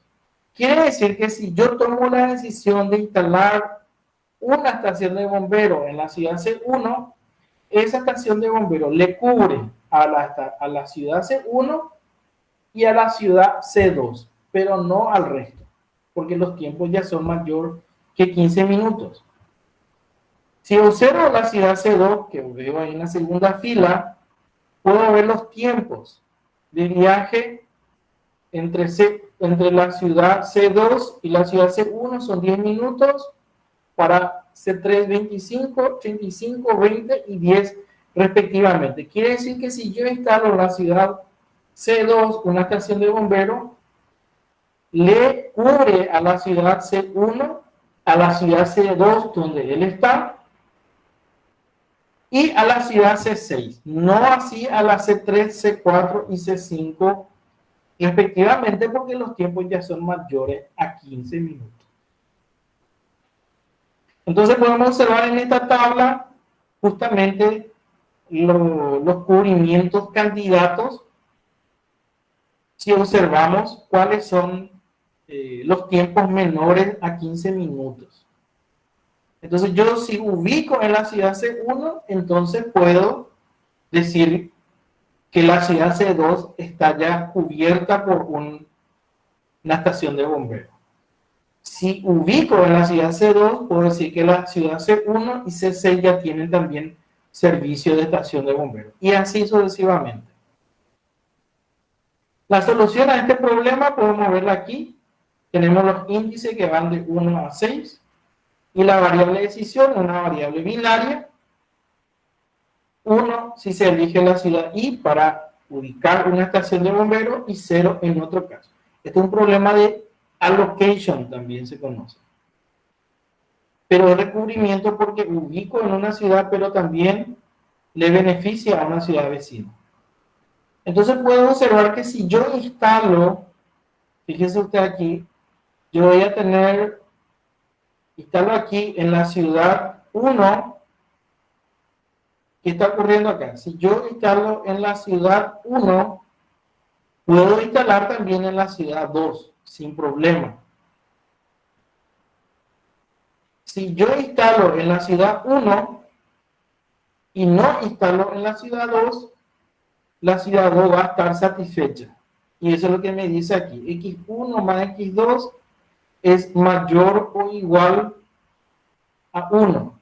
Quiere decir que si yo tomo la decisión de instalar una estación de bomberos en la ciudad C1, esa estación de bomberos le cubre a la ciudad C1 y a la ciudad C2, pero no al resto, porque los tiempos ya son mayor que 15 minutos. Si observo la ciudad C2, que veo ahí en la segunda fila, puedo ver los tiempos de viaje entre la ciudad C2 y la ciudad C1, son 10 minutos, para C3 25, 35, 20 y 10 respectivamente. Quiere decir que si yo instalo en la ciudad C2 una estación de bomberos, le cubre a la ciudad C1, a la ciudad C2 donde él está, y a la ciudad C6, no así a la C3, C4 y C5 respectivamente, porque los tiempos ya son mayores a 15 minutos. Entonces podemos observar en esta tabla justamente los cubrimientos candidatos si observamos cuáles son los tiempos menores a 15 minutos. Entonces yo si ubico en la ciudad C1, entonces puedo decir que la ciudad C2 está ya cubierta por una estación de bomberos. Si ubico en la ciudad C2, puedo decir que la ciudad C1 y C6 ya tienen también servicio de estación de bomberos. Y así sucesivamente. La solución a este problema podemos verla aquí. Tenemos los índices que van de 1 a 6. Y la variable de decisión, una variable binaria. 1 si se elige la ciudad I para ubicar una estación de bomberos y 0 en otro caso. Este es un problema de allocation, también se conoce. Pero es recubrimiento porque ubico en una ciudad, pero también le beneficia a una ciudad vecina. Entonces puedo observar que si yo instalo, fíjese usted aquí, yo voy a tener, instalo aquí en la ciudad 1, ¿qué está ocurriendo acá? Si yo instalo en la ciudad 1, puedo instalar también en la ciudad 2, sin problema. Si yo instalo en la ciudad 1 y no instalo en la ciudad 2, la ciudad 2 va a estar satisfecha. Y eso es lo que me dice aquí. X1 más X2 es mayor o igual a 1.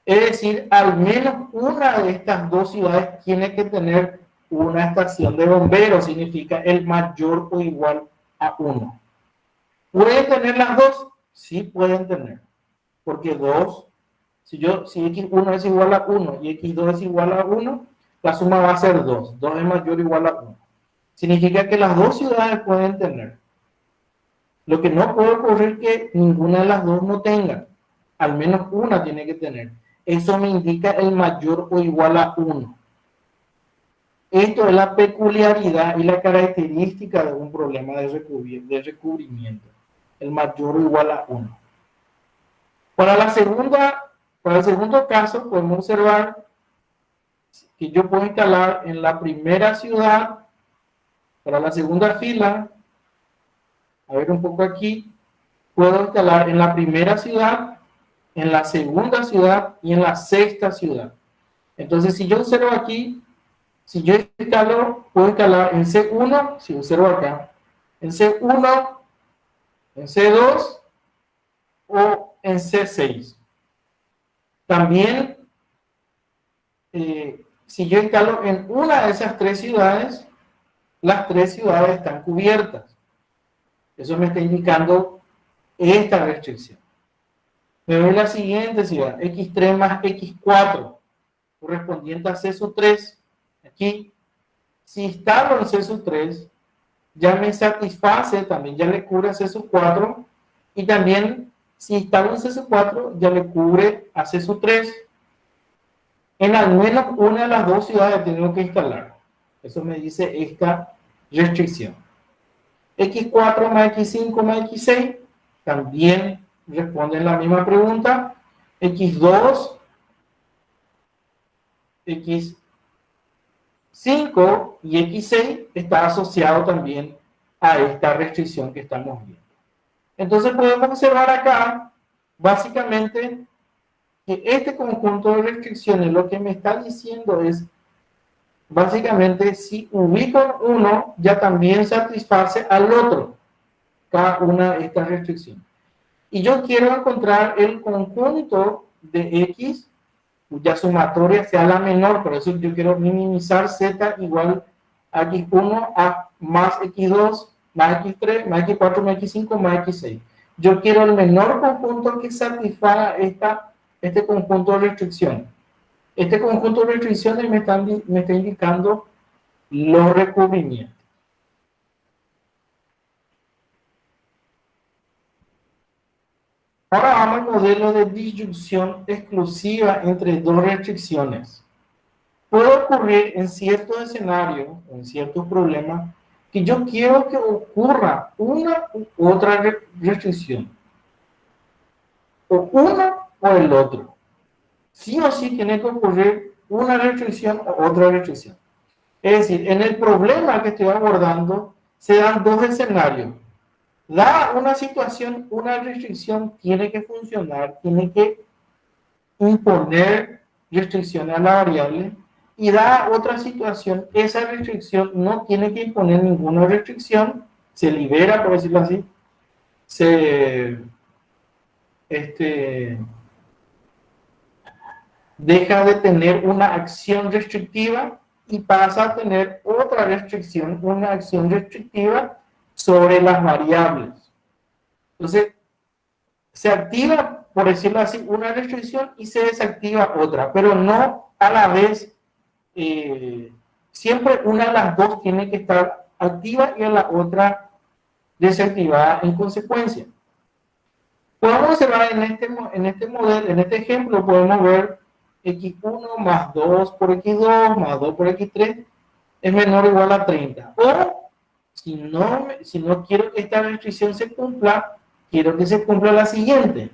Es decir, al menos una de estas dos ciudades tiene que tener una estación de bomberos. Significa el mayor o igual a 1. ¿Pueden tener las dos? Sí pueden tener. Porque 2, si X1 es igual a 1 y X2 es igual a 1, la suma va a ser 2. 2 es mayor o igual a 1. Significa que las dos ciudades pueden tener. Lo que no puede ocurrir es que ninguna de las dos no tenga. Al menos una tiene que tener. Eso me indica el mayor o igual a 1. Esto es la peculiaridad y la característica de un problema de recubrimiento. El mayor o igual a 1. Para el segundo caso, podemos observar que yo puedo instalar en la primera ciudad, para la segunda fila, a ver un poco aquí, puedo instalar en la primera ciudad, en la segunda ciudad y en la sexta ciudad. Entonces, si yo observo aquí, si yo instalo, puedo instalar en C1, si observo acá, en C1, en C2 o en C6. También, si yo instalo en una de esas tres ciudades, las tres ciudades están cubiertas. Eso me está indicando esta restricción. Me voy a la siguiente ciudad, X3 más X4, correspondiente a C3. Aquí, si instalo en C3, ya me satisface, también ya le cubre a C4, y también, si instalo en C4, ya le cubre a C3. En al menos una de las dos ciudades tengo que instalar. Eso me dice esta restricción. X4 más X5 más X6 también responden la misma pregunta. X2, X5 y X6 está asociado también a esta restricción que estamos viendo. Entonces podemos observar acá, básicamente, que este conjunto de restricciones lo que me está diciendo es, básicamente, si ubico uno, ya también satisface al otro, cada una de estas restricciones. Y yo quiero encontrar el conjunto de X, cuya sumatoria sea la menor, por eso yo quiero minimizar Z igual a X1 a más X2, más X3, más X4, más X5, más X6. yo quiero el menor conjunto que satisfaga este conjunto de restricciones. Este conjunto de restricciones me está indicando los recubrimientos. Ahora vamos al modelo de disyunción exclusiva entre dos restricciones. Puede ocurrir en ciertos escenarios, en ciertos problemas, que yo quiero que ocurra una u otra restricción. O uno o el otro. Sí o sí tiene que ocurrir una restricción o otra restricción. Es decir, en el problema que estoy abordando, se dan dos escenarios. Da una situación, una restricción tiene que funcionar, tiene que imponer restricciones a la variable, y da otra situación, esa restricción no tiene que imponer ninguna restricción, se libera, por decirlo así, deja de tener una acción restrictiva y pasa a tener otra restricción, una acción restrictiva sobre las variables. Entonces, se activa, por decirlo así, una restricción y se desactiva otra, pero no a la vez. Siempre una de las dos tiene que estar activa y a la otra desactivada en consecuencia. Podemos observar en este modelo, en este ejemplo, podemos ver x1 más 2 por x2 más 2 por x3 es menor o igual a 30. O, si no quiero que esta restricción se cumpla, quiero que se cumpla la siguiente.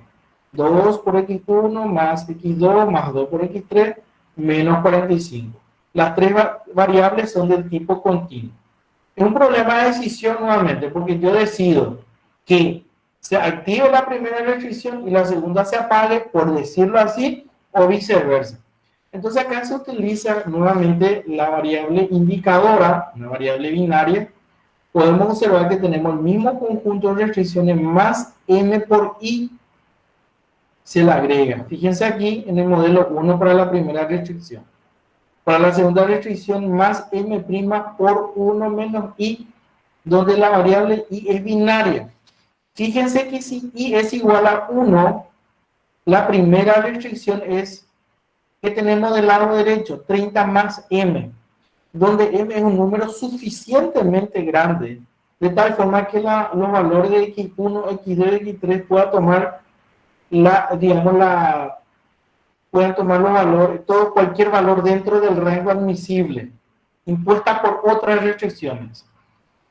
2 por x1 más x2 más 2 por x3 menos 45. Las tres variables son del tipo continuo. Es un problema de decisión nuevamente, porque yo decido que se active la primera restricción y la segunda se apague, por decirlo así, o viceversa. Entonces acá se utiliza nuevamente la variable indicadora, una variable binaria. Podemos observar que tenemos el mismo conjunto de restricciones más m por i se le agrega. Fíjense aquí en el modelo 1 para la primera restricción. Para la segunda restricción, más m' por 1 menos i, donde la variable i es binaria. Fíjense que si i es igual a 1, la primera restricción es que tenemos del lado derecho, 30 más m, donde m es un número suficientemente grande, de tal forma que los valores de x1, x2 y x3 puedan tomar pueden tomar los valores, cualquier valor dentro del rango admisible, impuesta por otras restricciones.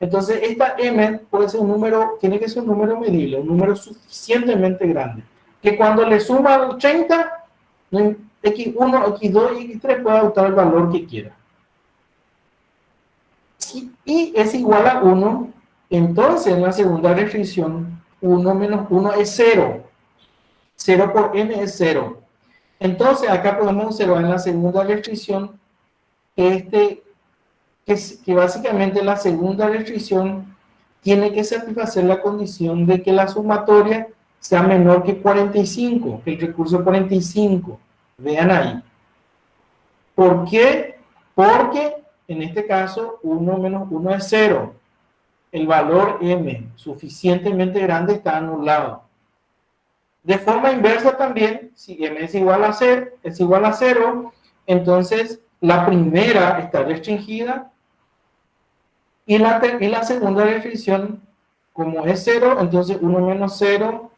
Entonces, esta m puede ser un número, tiene que ser un número medible, un número suficientemente grande, que cuando le suma 80, x1, x2 y x3 puede adoptar el valor que quiera. Si i es igual a 1, entonces en la segunda restricción, 1 menos 1 es 0. 0 por m es 0. Entonces, acá podemos observar en la segunda restricción que básicamente la segunda restricción tiene que satisfacer la condición de que la sumatoria sea menor que 45, que el recurso 45. Vean ahí. ¿Por qué? Porque en este caso 1 menos 1 es 0. El valor m suficientemente grande está anulado. De forma inversa también, si m es igual a 0, entonces la primera está restringida y la segunda restricción, como es 0, entonces 1 menos 0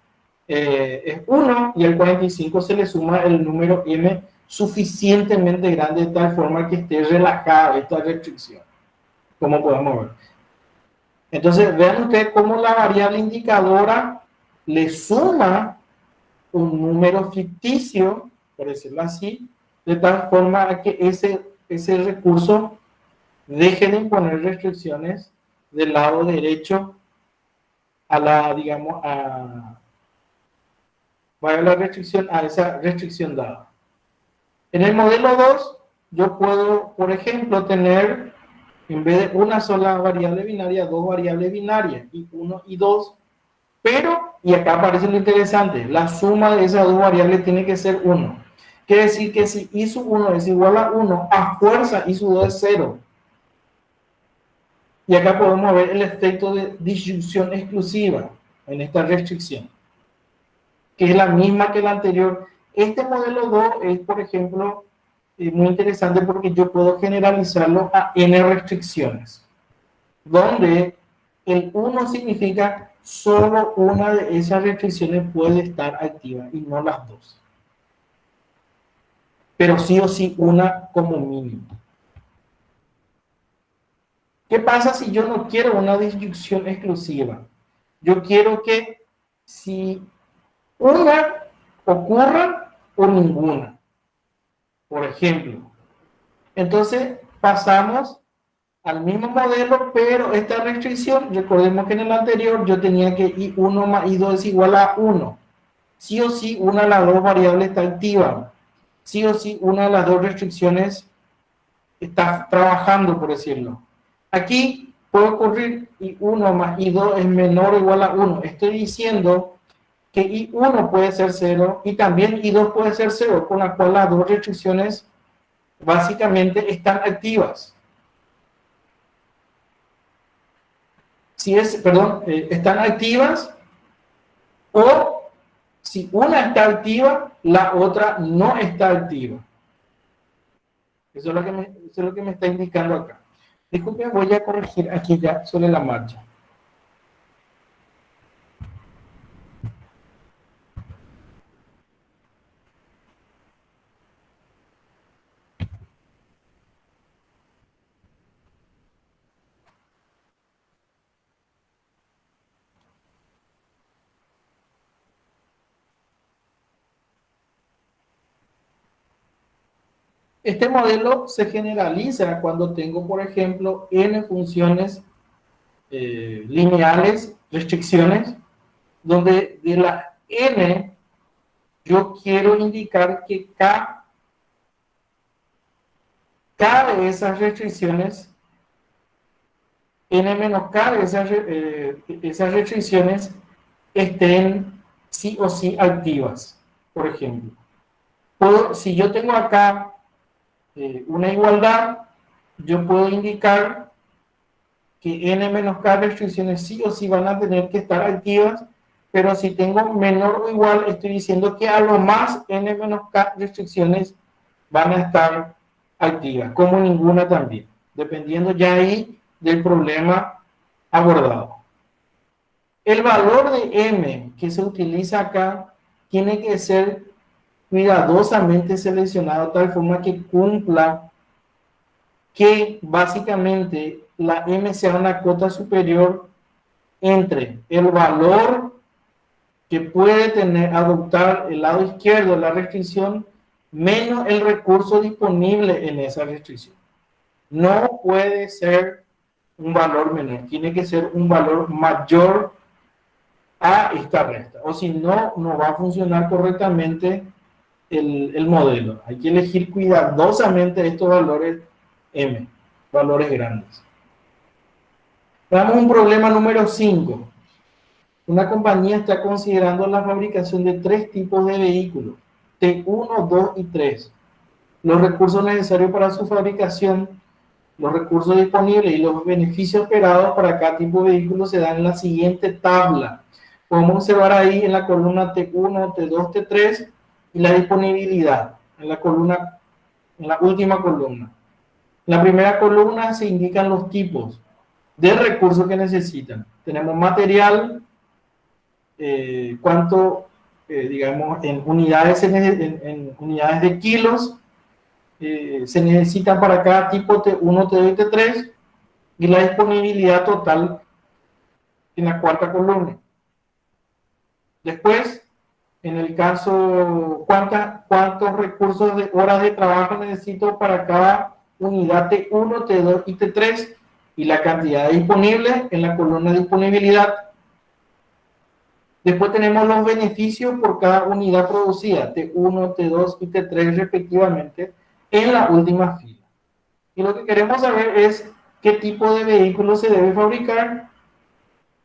es 1 y al 45 se le suma el número m suficientemente grande de tal forma que esté relajada esta restricción, como podemos ver. Entonces, vean ustedes cómo la variable indicadora le suma un número ficticio, por decirlo así, de tal forma que ese recurso deje de imponer restricciones del lado derecho a la, digamos, vaya la restricción a esa restricción dada. En el modelo 2, yo puedo, por ejemplo, tener, en vez de una sola variable binaria, dos variables binarias, y1 y 2, pero, y acá aparece lo interesante, la suma de esas dos variables tiene que ser 1. Quiere decir que si i sub 1 es igual a 1, a fuerza i sub 2 es 0. Y acá podemos ver el efecto de disyunción exclusiva. en esta restricción, que es la misma que la anterior. Este modelo 2 es, por ejemplo, muy interesante porque yo puedo generalizarlo a n restricciones, donde el 1 significa solo una de esas restricciones puede estar activa y no las dos. Pero sí o sí una como mínimo. ¿Qué pasa si yo no quiero una disyunción exclusiva? Yo quiero que si una ocurra o ninguna, por ejemplo. Entonces pasamos al mismo modelo, pero esta restricción, recordemos que en el anterior yo tenía que I1 más I2 es igual a 1. Sí o sí, una de las dos variables está activa. Sí o sí, una de las dos restricciones está trabajando, por decirlo. Aquí puede ocurrir I1 más I2 es menor o igual a 1. Estoy diciendo que I1 puede ser 0 y también I2 puede ser 0, con la cual las dos restricciones básicamente están activas. Están activas, o si una está activa, la otra no está activa. Eso es lo que me está indicando acá. Disculpen, voy a corregir aquí ya sobre la marcha. Este modelo se generaliza cuando tengo, por ejemplo, n funciones lineales, restricciones, donde de la n yo quiero indicar que cada de esas restricciones, n menos k de esas restricciones estén sí o sí activas, por ejemplo. Si yo tengo acá una igualdad, yo puedo indicar que n menos k restricciones sí o sí van a tener que estar activas, pero si tengo menor o igual, estoy diciendo que a lo más n menos k restricciones van a estar activas, como ninguna también, dependiendo ya ahí del problema abordado. El valor de m que se utiliza acá tiene que ser cuidadosamente seleccionado de tal forma que cumpla que básicamente la m sea una cota superior entre el valor que puede adoptar el lado izquierdo de la restricción menos el recurso disponible en esa restricción. No puede ser un valor menor, tiene que ser un valor mayor a esta resta, o si no, no va a funcionar correctamente el modelo. Hay que elegir cuidadosamente estos valores m, valores grandes. Veamos un problema número 5. Una compañía está considerando la fabricación de 3 tipos de vehículos, T1, 2 y 3. Los recursos necesarios para su fabricación, los recursos disponibles y los beneficios esperados para cada tipo de vehículo se dan en la siguiente tabla. Podemos observar ahí en la columna T1, T2, T3 y la disponibilidad en la última columna. En la primera columna se indican los tipos de recursos que necesitan. Tenemos material, cuánto, digamos, en unidades de kilos se necesita para cada tipo T1, T2 y T3, y la disponibilidad total en la cuarta columna. Después, en el caso, cuántos recursos de horas de trabajo necesito para cada unidad T1, T2 y T3, y la cantidad disponible en la columna de disponibilidad. Después tenemos los beneficios por cada unidad producida, T1, T2 y T3 respectivamente, en la última fila. Y lo que queremos saber es qué tipo de vehículo se debe fabricar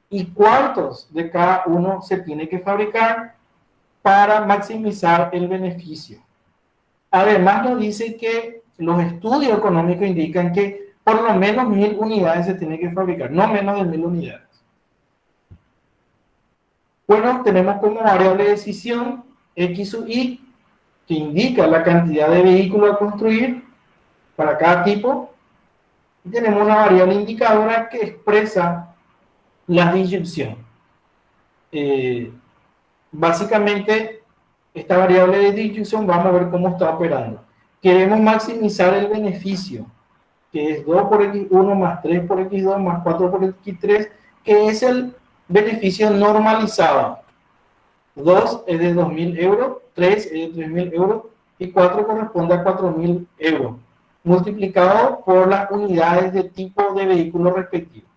y cuántos de cada uno se tiene que fabricar para maximizar el beneficio. Además nos dice que los estudios económicos indican que por lo menos 1000 unidades se tiene que fabricar, no menos de 1000 unidades. Bueno, tenemos como variable de decisión X sub Y, que indica la cantidad de vehículos a construir para cada tipo. Y tenemos una variable indicadora que expresa la disyunción. Básicamente, esta variable de disyunción vamos a ver cómo está operando. Queremos maximizar el beneficio, que es 2 por x1 más 3 por x2 más 4 por x3, que es el beneficio normalizado. 2 es de 2.000 euros, 3 es de 3.000 euros y 4 corresponde a 4.000 euros, multiplicado por las unidades de tipo de vehículo respectivo.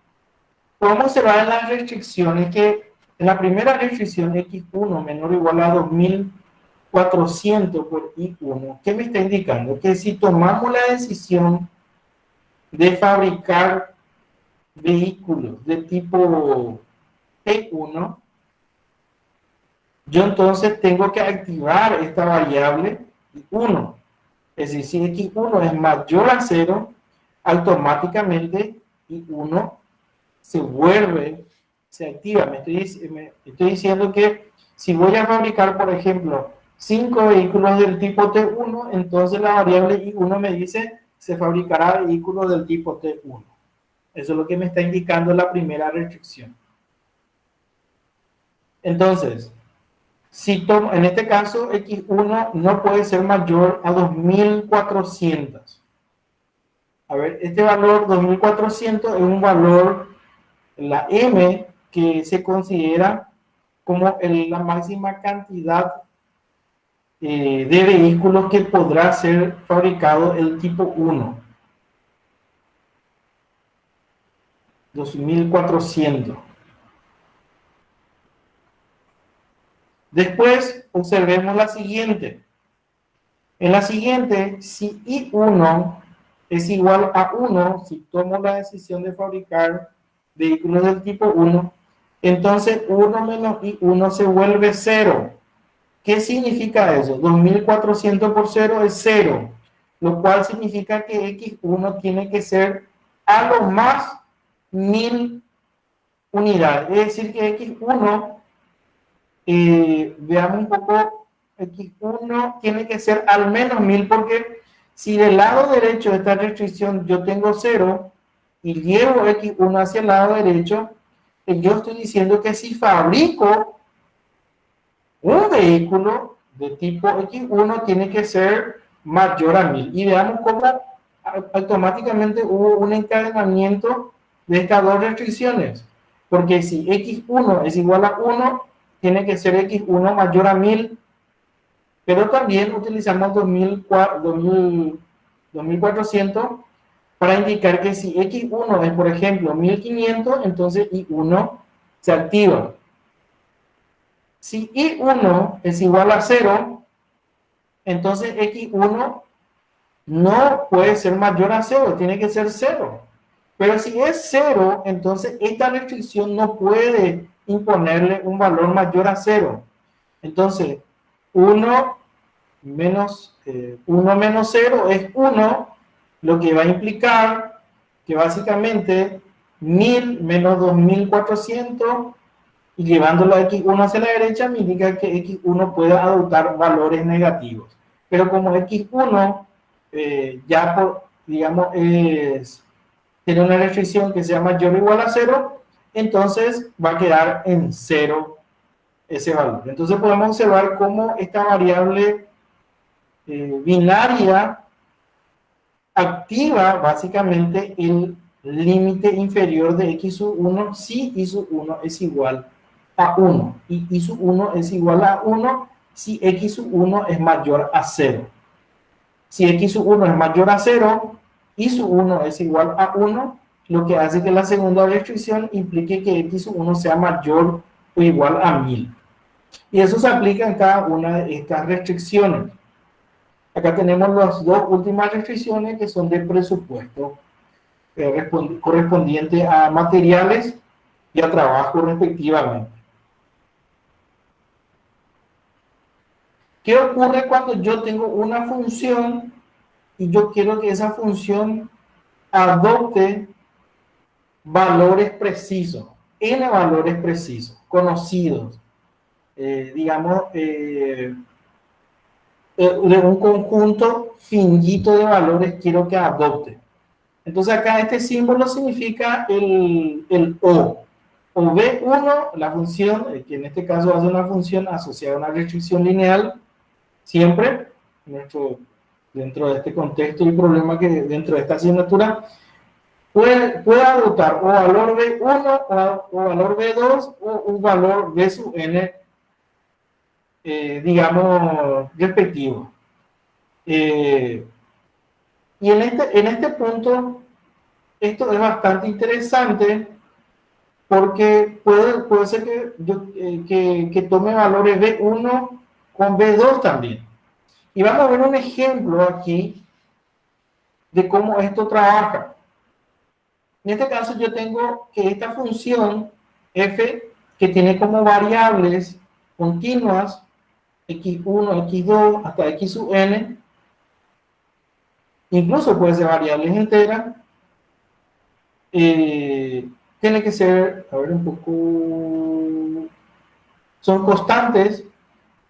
Podemos observar en las restricciones que en la primera restricción x1 menor o igual a 2.400 por y1, ¿qué me está indicando? Que si tomamos la decisión de fabricar vehículos de tipo T1, yo entonces tengo que activar esta variable 1. Es decir, si x1 es mayor a 0, automáticamente y1 se activa. Me estoy diciendo que si voy a fabricar, por ejemplo, 5 vehículos del tipo T1, entonces la variable y1 me dice se fabricará vehículos del tipo T1. Eso es lo que me está indicando la primera restricción. Entonces, si tomo, en este caso, x1 no puede ser mayor a 2.400. A ver, este valor 2.400 es un valor, la M, que se considera como la máxima cantidad de vehículos que podrá ser fabricado el tipo 1. 2.400. Después, observemos la siguiente. En la siguiente, si I1 es igual a 1, si tomo la decisión de fabricar vehículos del tipo 1, entonces 1 menos I1 se vuelve 0. ¿Qué significa eso? 2.400 por 0 es 0, lo cual significa que X1 tiene que ser a lo más 1.000 unidades. Es decir, que X1, veamos un poco, X1 tiene que ser al menos 1.000, porque si del lado derecho de esta restricción yo tengo 0 y llevo X1 hacia el lado derecho, yo estoy diciendo que si fabrico un vehículo de tipo X1 tiene que ser mayor a 1.000. Y veamos cómo automáticamente hubo un encadenamiento de estas dos restricciones. Porque si X1 es igual a 1, tiene que ser X1 mayor a 1.000. Pero también utilizamos 2.400 para indicar que si X1 es, por ejemplo, 1.500, entonces I1 se activa. Si I1 es igual a 0, entonces X1 no puede ser mayor a 0, tiene que ser 0. Pero si es 0, entonces esta restricción no puede imponerle un valor mayor a 0. Entonces, 1 menos 0 es 1, lo que va a implicar que básicamente 1.000 menos 2.400 y llevándolo a X1 hacia la derecha me indica que X1 puede adoptar valores negativos. Pero como X1 ya digamos tiene una restricción que sea mayor o igual a 0, entonces va a quedar en 0 ese valor. Entonces podemos observar cómo esta variable binaria activa básicamente el límite inferior de X sub 1 si Y sub 1 es igual a 1 y Y sub 1 es igual a 1 si X sub 1 es mayor a 0. Si X sub 1 es mayor a 0, Y sub 1 es igual a 1, lo que hace que la segunda restricción implique que X sub 1 sea mayor o igual a 1.000. Y eso se aplica en cada una de estas restricciones. Acá tenemos las dos últimas restricciones que son de presupuesto, correspondiente a materiales y a trabajo respectivamente. ¿Qué ocurre cuando yo tengo una función y yo quiero que esa función adopte valores precisos, n valores precisos, conocidos? digamos, de un conjunto finito de valores quiero que adopte. Entonces acá este símbolo significa el O. O V1, la función, que en este caso va a ser una función asociada a una restricción lineal, siempre, dentro de este contexto y problema que dentro de esta asignatura, puede adoptar o valor V1 o valor V2 o un valor V sub n, digamos, respectivo. Y en este punto, esto es bastante interesante porque puede ser que tome valores B1 con B2 también. Y vamos a ver un ejemplo aquí de cómo esto trabaja. En este caso yo tengo que esta función f, que tiene como variables continuas x1, x2, hasta x sub n, incluso puede ser variables enteras, tiene que ser, a ver un poco, son constantes.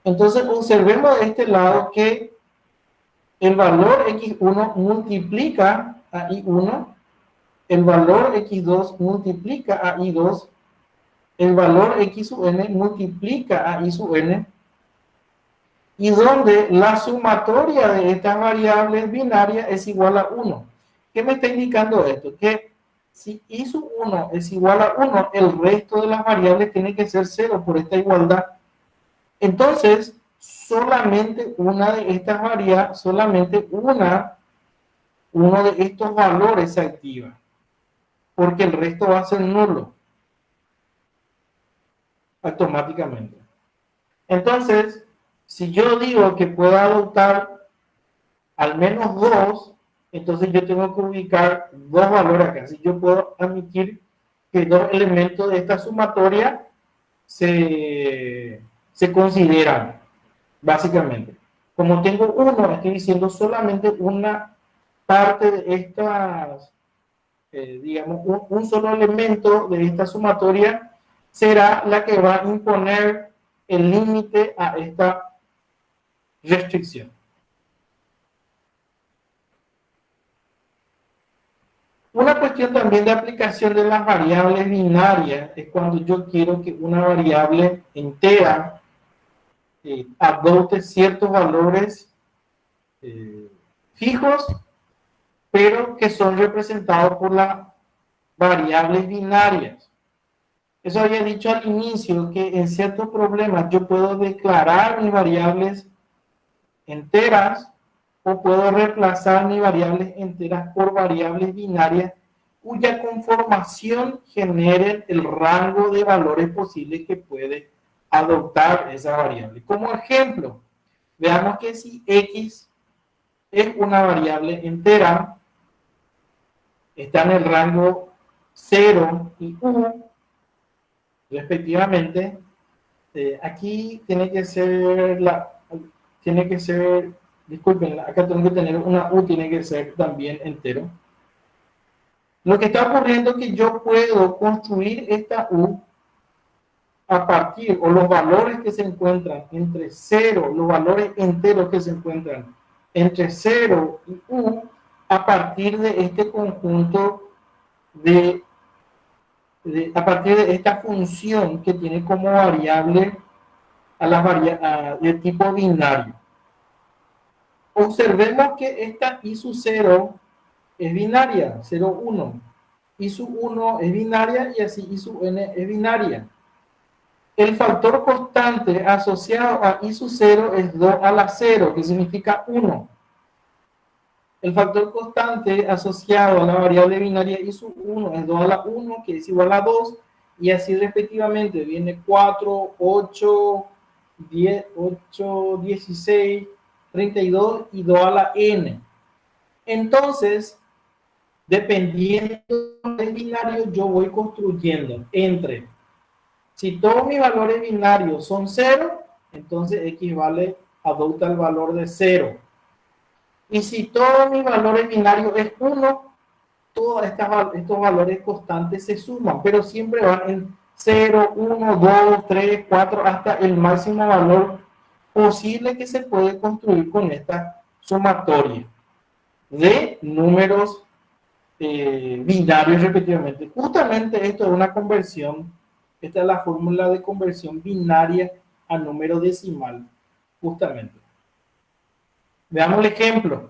Entonces observemos de este lado que el valor x1 multiplica a i1, el valor x2 multiplica a i2, el valor x sub n multiplica a i sub n, y donde la sumatoria de estas variables binarias es igual a 1. ¿Qué me está indicando esto? Que si i sub 1 es igual a 1, el resto de las variables tiene que ser 0 por esta igualdad. Entonces, solamente una de estas variables, uno de estos valores se activa, porque el resto va a ser nulo automáticamente. Entonces, si yo digo que puedo adoptar al menos 2, entonces yo tengo que ubicar dos valores acá. Si yo puedo admitir que dos elementos de esta sumatoria se consideran, básicamente. Como tengo uno, estoy diciendo solamente una parte de estas, digamos, un solo elemento de esta sumatoria será la que va a imponer el límite a esta restricción. Una cuestión también de aplicación de las variables binarias es cuando yo quiero que una variable entera adopte ciertos valores fijos, pero que son representados por las variables binarias. Eso había dicho al inicio, que en ciertos problemas yo puedo declarar mis variables enteras o puedo reemplazar mis variables enteras por variables binarias cuya conformación genere el rango de valores posibles que puede adoptar esa variable. Como ejemplo, veamos que si x es una variable entera, está en el rango 0 y 1, respectivamente, aquí tiene que ser disculpen, acá tengo que tener una u, tiene que ser también entero. Lo que está ocurriendo es que yo puedo construir esta u a partir, o los valores que se encuentran entre 0, los valores enteros que se encuentran entre 0 y u, a partir de este conjunto a partir de esta función que tiene como variable de tipo binario. Observemos que esta i sub 0 es binaria, 0, 1. I sub 1 es binaria y así i sub n es binaria. El factor constante asociado a i sub 0 es 2 a la 0, que significa 1. El factor constante asociado a la variable binaria i sub 1 es 2 a la 1, que es igual a 2, y así respectivamente viene 4, 8, 10, 8, 16, 32 y 2 a la n. Entonces, dependiendo del binario, yo voy construyendo entre, si todos mis valores binarios son 0, entonces x adopta el valor de 0. Y si todos mis valores binarios es 1, todos estos valores constantes se suman, pero siempre van 0, 1, 2, 3, 4, hasta el máximo valor posible que se puede construir con esta sumatoria de números binarios respectivamente. Justamente esto es una conversión, esta es la fórmula de conversión binaria a número decimal, justamente. Veamos el ejemplo.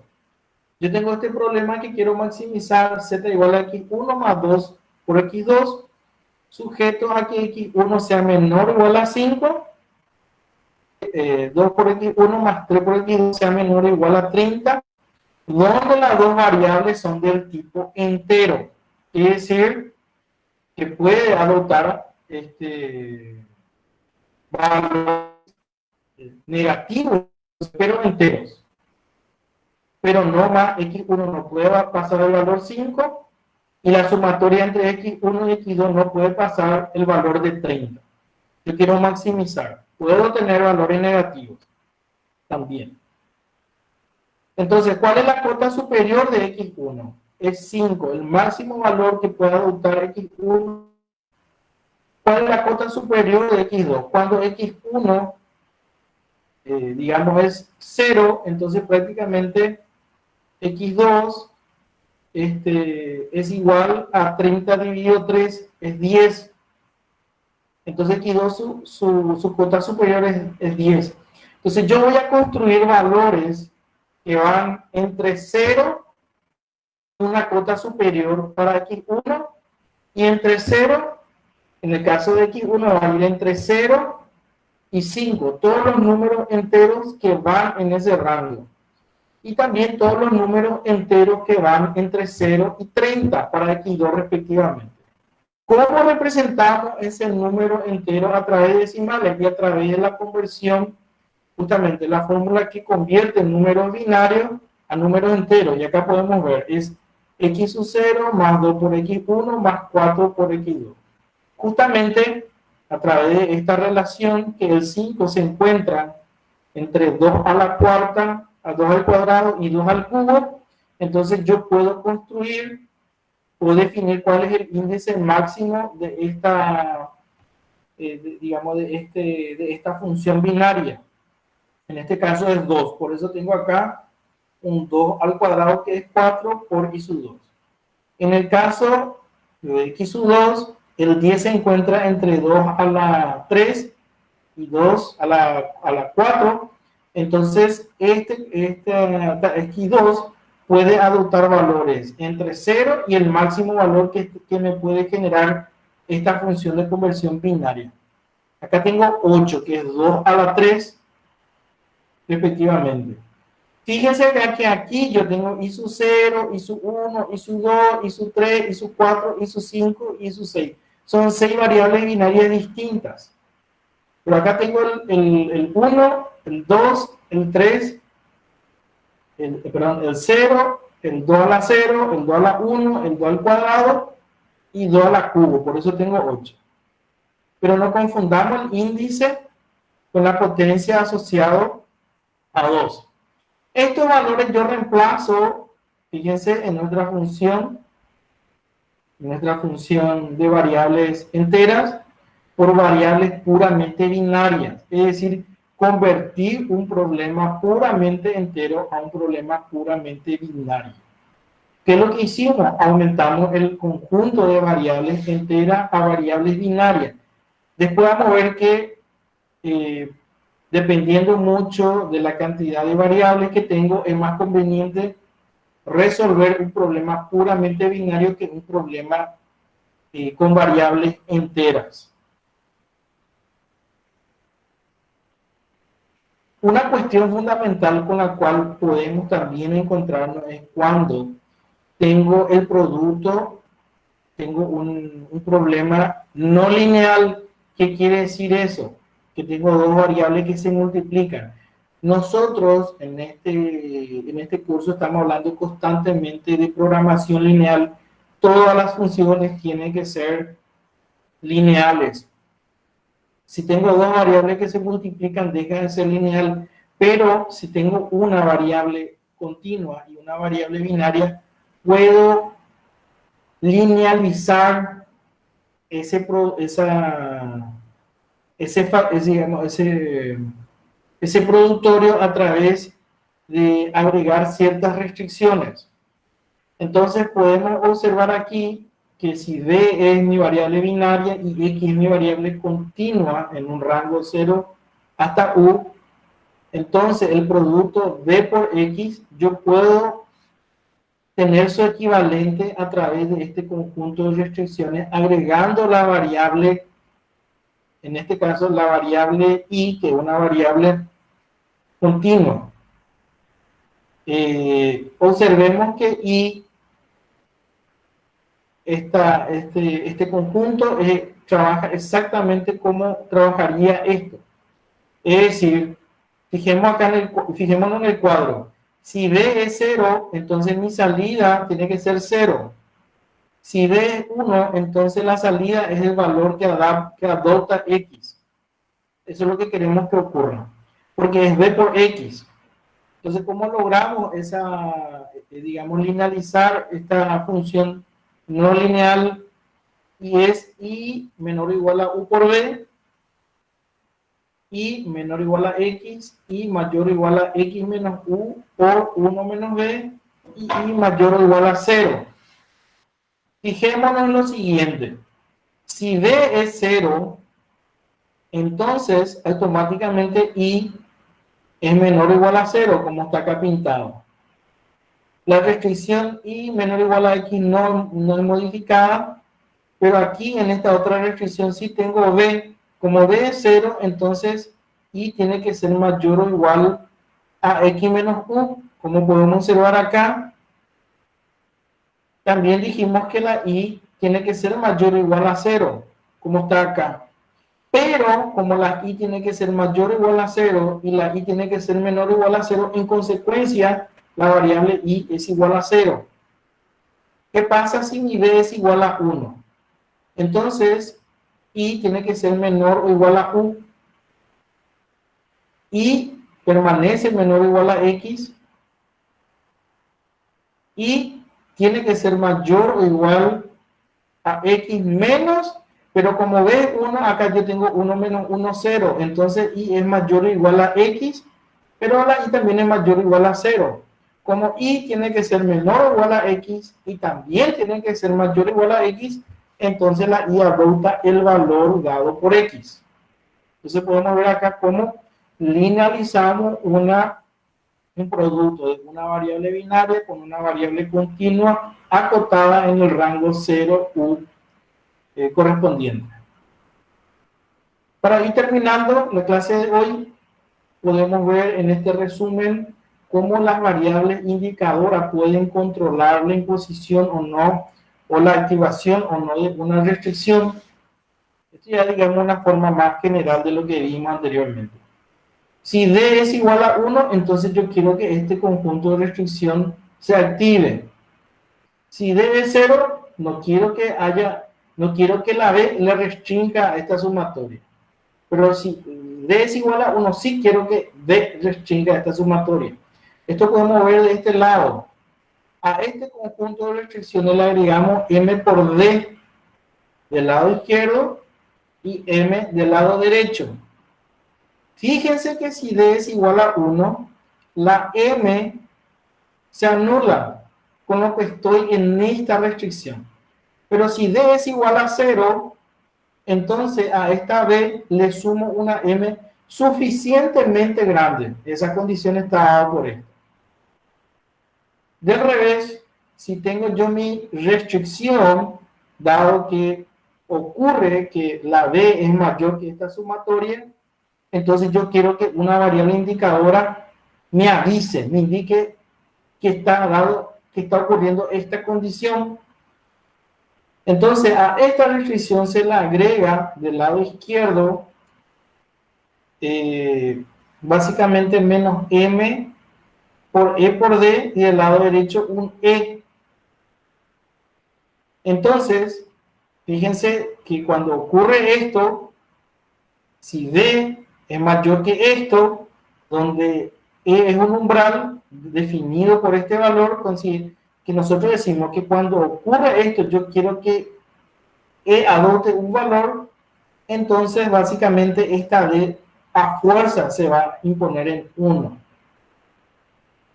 Yo tengo este problema que quiero maximizar z igual a x1 más 2 por x2, sujeto a que x1 sea menor o igual a 5, 2 por x1 más 3 por x2 sea menor o igual a 30, donde las dos variables son del tipo entero. Es decir, que puede adoptar valores negativos, pero enteros. Pero no más, x1 no puede pasar el valor 5 y la sumatoria entre x1 y x2 no puede pasar el valor de 30. Yo quiero maximizar. Puedo tener valores negativos también. Entonces, ¿cuál es la cota superior de x1? Es 5, el máximo valor que puede adoptar x1. ¿Cuál es la cota superior de x2? Cuando x1, digamos, es 0, entonces prácticamente x2 es igual a 30 dividido 3, es 10. Entonces x2, su cota superior es 10. Entonces yo voy a construir valores que van entre 0 y una cota superior para x1 y entre 0, en el caso de x1 va a ir entre 0 y 5, todos los números enteros que van en ese rango. Y también todos los números enteros que van entre 0 y 30 para x2 respectivamente. ¿Cómo representamos ese número entero a través de decimales y a través de la conversión? Justamente la fórmula que convierte números binarios a números enteros. Y acá podemos ver, es x sub 0 más 2 por x1 más 4 por x2. Justamente a través de esta relación que el 5 se encuentra entre 2 a la cuarta, a 2 al cuadrado y 2 al cubo, entonces yo puedo construir o definir cuál es el índice máximo de esta, digamos, de esta función binaria. En este caso es 2, por eso tengo acá un 2 al cuadrado que es 4 por x sub 2. En el caso de x sub 2, el 10 se encuentra entre 2 a la 3 y 2 a la 4, entonces x2 puede adoptar valores entre 0 y el máximo valor que me puede generar esta función de conversión binaria. Acá tengo 8, que es 2 a la 3, respectivamente. Fíjense que aquí yo tengo i sub 0, i sub 1, i sub 2, i sub 3, i sub 4, i sub 5, i sub 6. Son 6 variables binarias distintas. Pero acá tengo el 1, el 2, el 3, el 0, el 2 a la 0, el 2 a la 1, el 2 al cuadrado y 2 a la cubo. Por eso tengo 8. Pero no confundamos el índice con la potencia asociado a 2. Estos valores yo reemplazo, fíjense, en nuestra función de variables enteras por variables puramente binarias. Es decir, convertir un problema puramente entero a un problema puramente binario. ¿Qué es lo que hicimos? Aumentamos el conjunto de variables enteras a variables binarias. Después vamos a ver que dependiendo mucho de la cantidad de variables que tengo, es más conveniente resolver un problema puramente binario que un problema con variables enteras. Una cuestión fundamental con la cual podemos también encontrarnos es cuando tengo el producto, tengo un problema no lineal. ¿Qué quiere decir eso? Que tengo dos variables que se multiplican. Nosotros en este curso estamos hablando constantemente de programación lineal. Todas las funciones tienen que ser lineales. Si tengo dos variables que se multiplican, deja de ser lineal. Pero si tengo una variable continua y una variable binaria, puedo linealizar ese, digamos, ese productorio a través de agregar ciertas restricciones. Entonces podemos observar aquí que si B es mi variable binaria y X es mi variable continua en un rango 0 hasta U, entonces el producto B por X yo puedo tener su equivalente a través de este conjunto de restricciones agregando la variable, en este caso la variable Y, que es una variable continua. Observemos que Y, este conjunto trabaja exactamente como trabajaría esto. Es decir, fijémonos en el cuadro. Si B es 0, entonces mi salida tiene que ser 0. Si B es 1, entonces la salida es el valor que adopta X. Eso es lo que queremos que ocurra. Porque es B por X. Entonces, ¿cómo logramos digamos, linealizar esta función no lineal? Y es Y menor o igual a U por B, Y menor o igual a X, Y mayor o igual a X menos U por 1 menos B, y Y mayor o igual a 0. Fijémonos en lo siguiente. Si B es 0, entonces automáticamente Y es menor o igual a 0, como está acá pintado. La restricción Y menor o igual a X no es modificada, pero aquí en esta otra restricción sí tengo B. Como B es 0, entonces Y tiene que ser mayor o igual a X menos U. Como podemos observar acá, también dijimos que la Y tiene que ser mayor o igual a 0, como está acá. Pero como la Y tiene que ser mayor o igual a 0 y la Y tiene que ser menor o igual a 0, en consecuencia, la variable Y es igual a 0. ¿Qué pasa si mi B es igual a 1? Entonces, Y tiene que ser menor o igual a U. Y permanece menor o igual a X. Y tiene que ser mayor o igual a X menos, pero como ve 1, acá yo tengo 1 menos 1, 0. Entonces, Y es mayor o igual a X, pero la Y también es mayor o igual a 0. Como Y tiene que ser menor o igual a X y también tiene que ser mayor o igual a X, entonces la Y adopta el valor dado por X. Entonces podemos ver acá cómo linealizamos un producto de una variable binaria con una variable continua acotada en el rango 0 U correspondiente. Para ir terminando la clase de hoy, podemos ver en este resumen cómo las variables indicadoras pueden controlar la imposición o no, o la activación o no de una restricción. Esto ya digamos una forma más general de lo que vimos anteriormente. Si D es igual a 1, entonces yo quiero que este conjunto de restricción se active. Si D es 0, no quiero que la B le restrinja a esta sumatoria. Pero si D es igual a 1, sí quiero que D restrinja a esta sumatoria. Esto podemos ver de este lado. A este conjunto de restricciones le agregamos M por D del lado izquierdo y M del lado derecho. Fíjense que si D es igual a 1, la M se anula, con lo que estoy en esta restricción. Pero si D es igual a 0, entonces a esta B le sumo una M suficientemente grande. Esa condición está dada por esto. Del revés, si tengo yo mi restricción, dado que ocurre que la B es mayor que esta sumatoria, entonces yo quiero que una variable indicadora me avise, me indique que está ocurriendo esta condición. Entonces a esta restricción se le agrega del lado izquierdo básicamente menos M por E por D y del lado derecho un E. Entonces, fíjense que cuando ocurre esto, si D es mayor que esto, donde E es un umbral definido por este valor, que nosotros decimos que cuando ocurre esto, yo quiero que E adopte un valor, entonces básicamente esta D a fuerza se va a imponer en 1.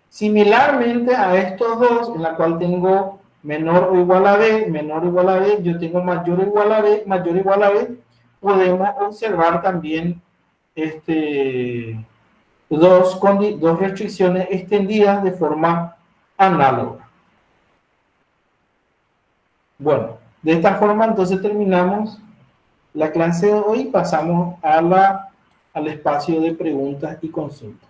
Similarmente a estos dos, en la cual tengo menor o igual a B, menor o igual a B, yo tengo mayor o igual a B, mayor o igual a B, podemos observar también dos restricciones extendidas de forma análoga. Bueno, de esta forma entonces terminamos la clase de hoy, pasamos al espacio de preguntas y consultas.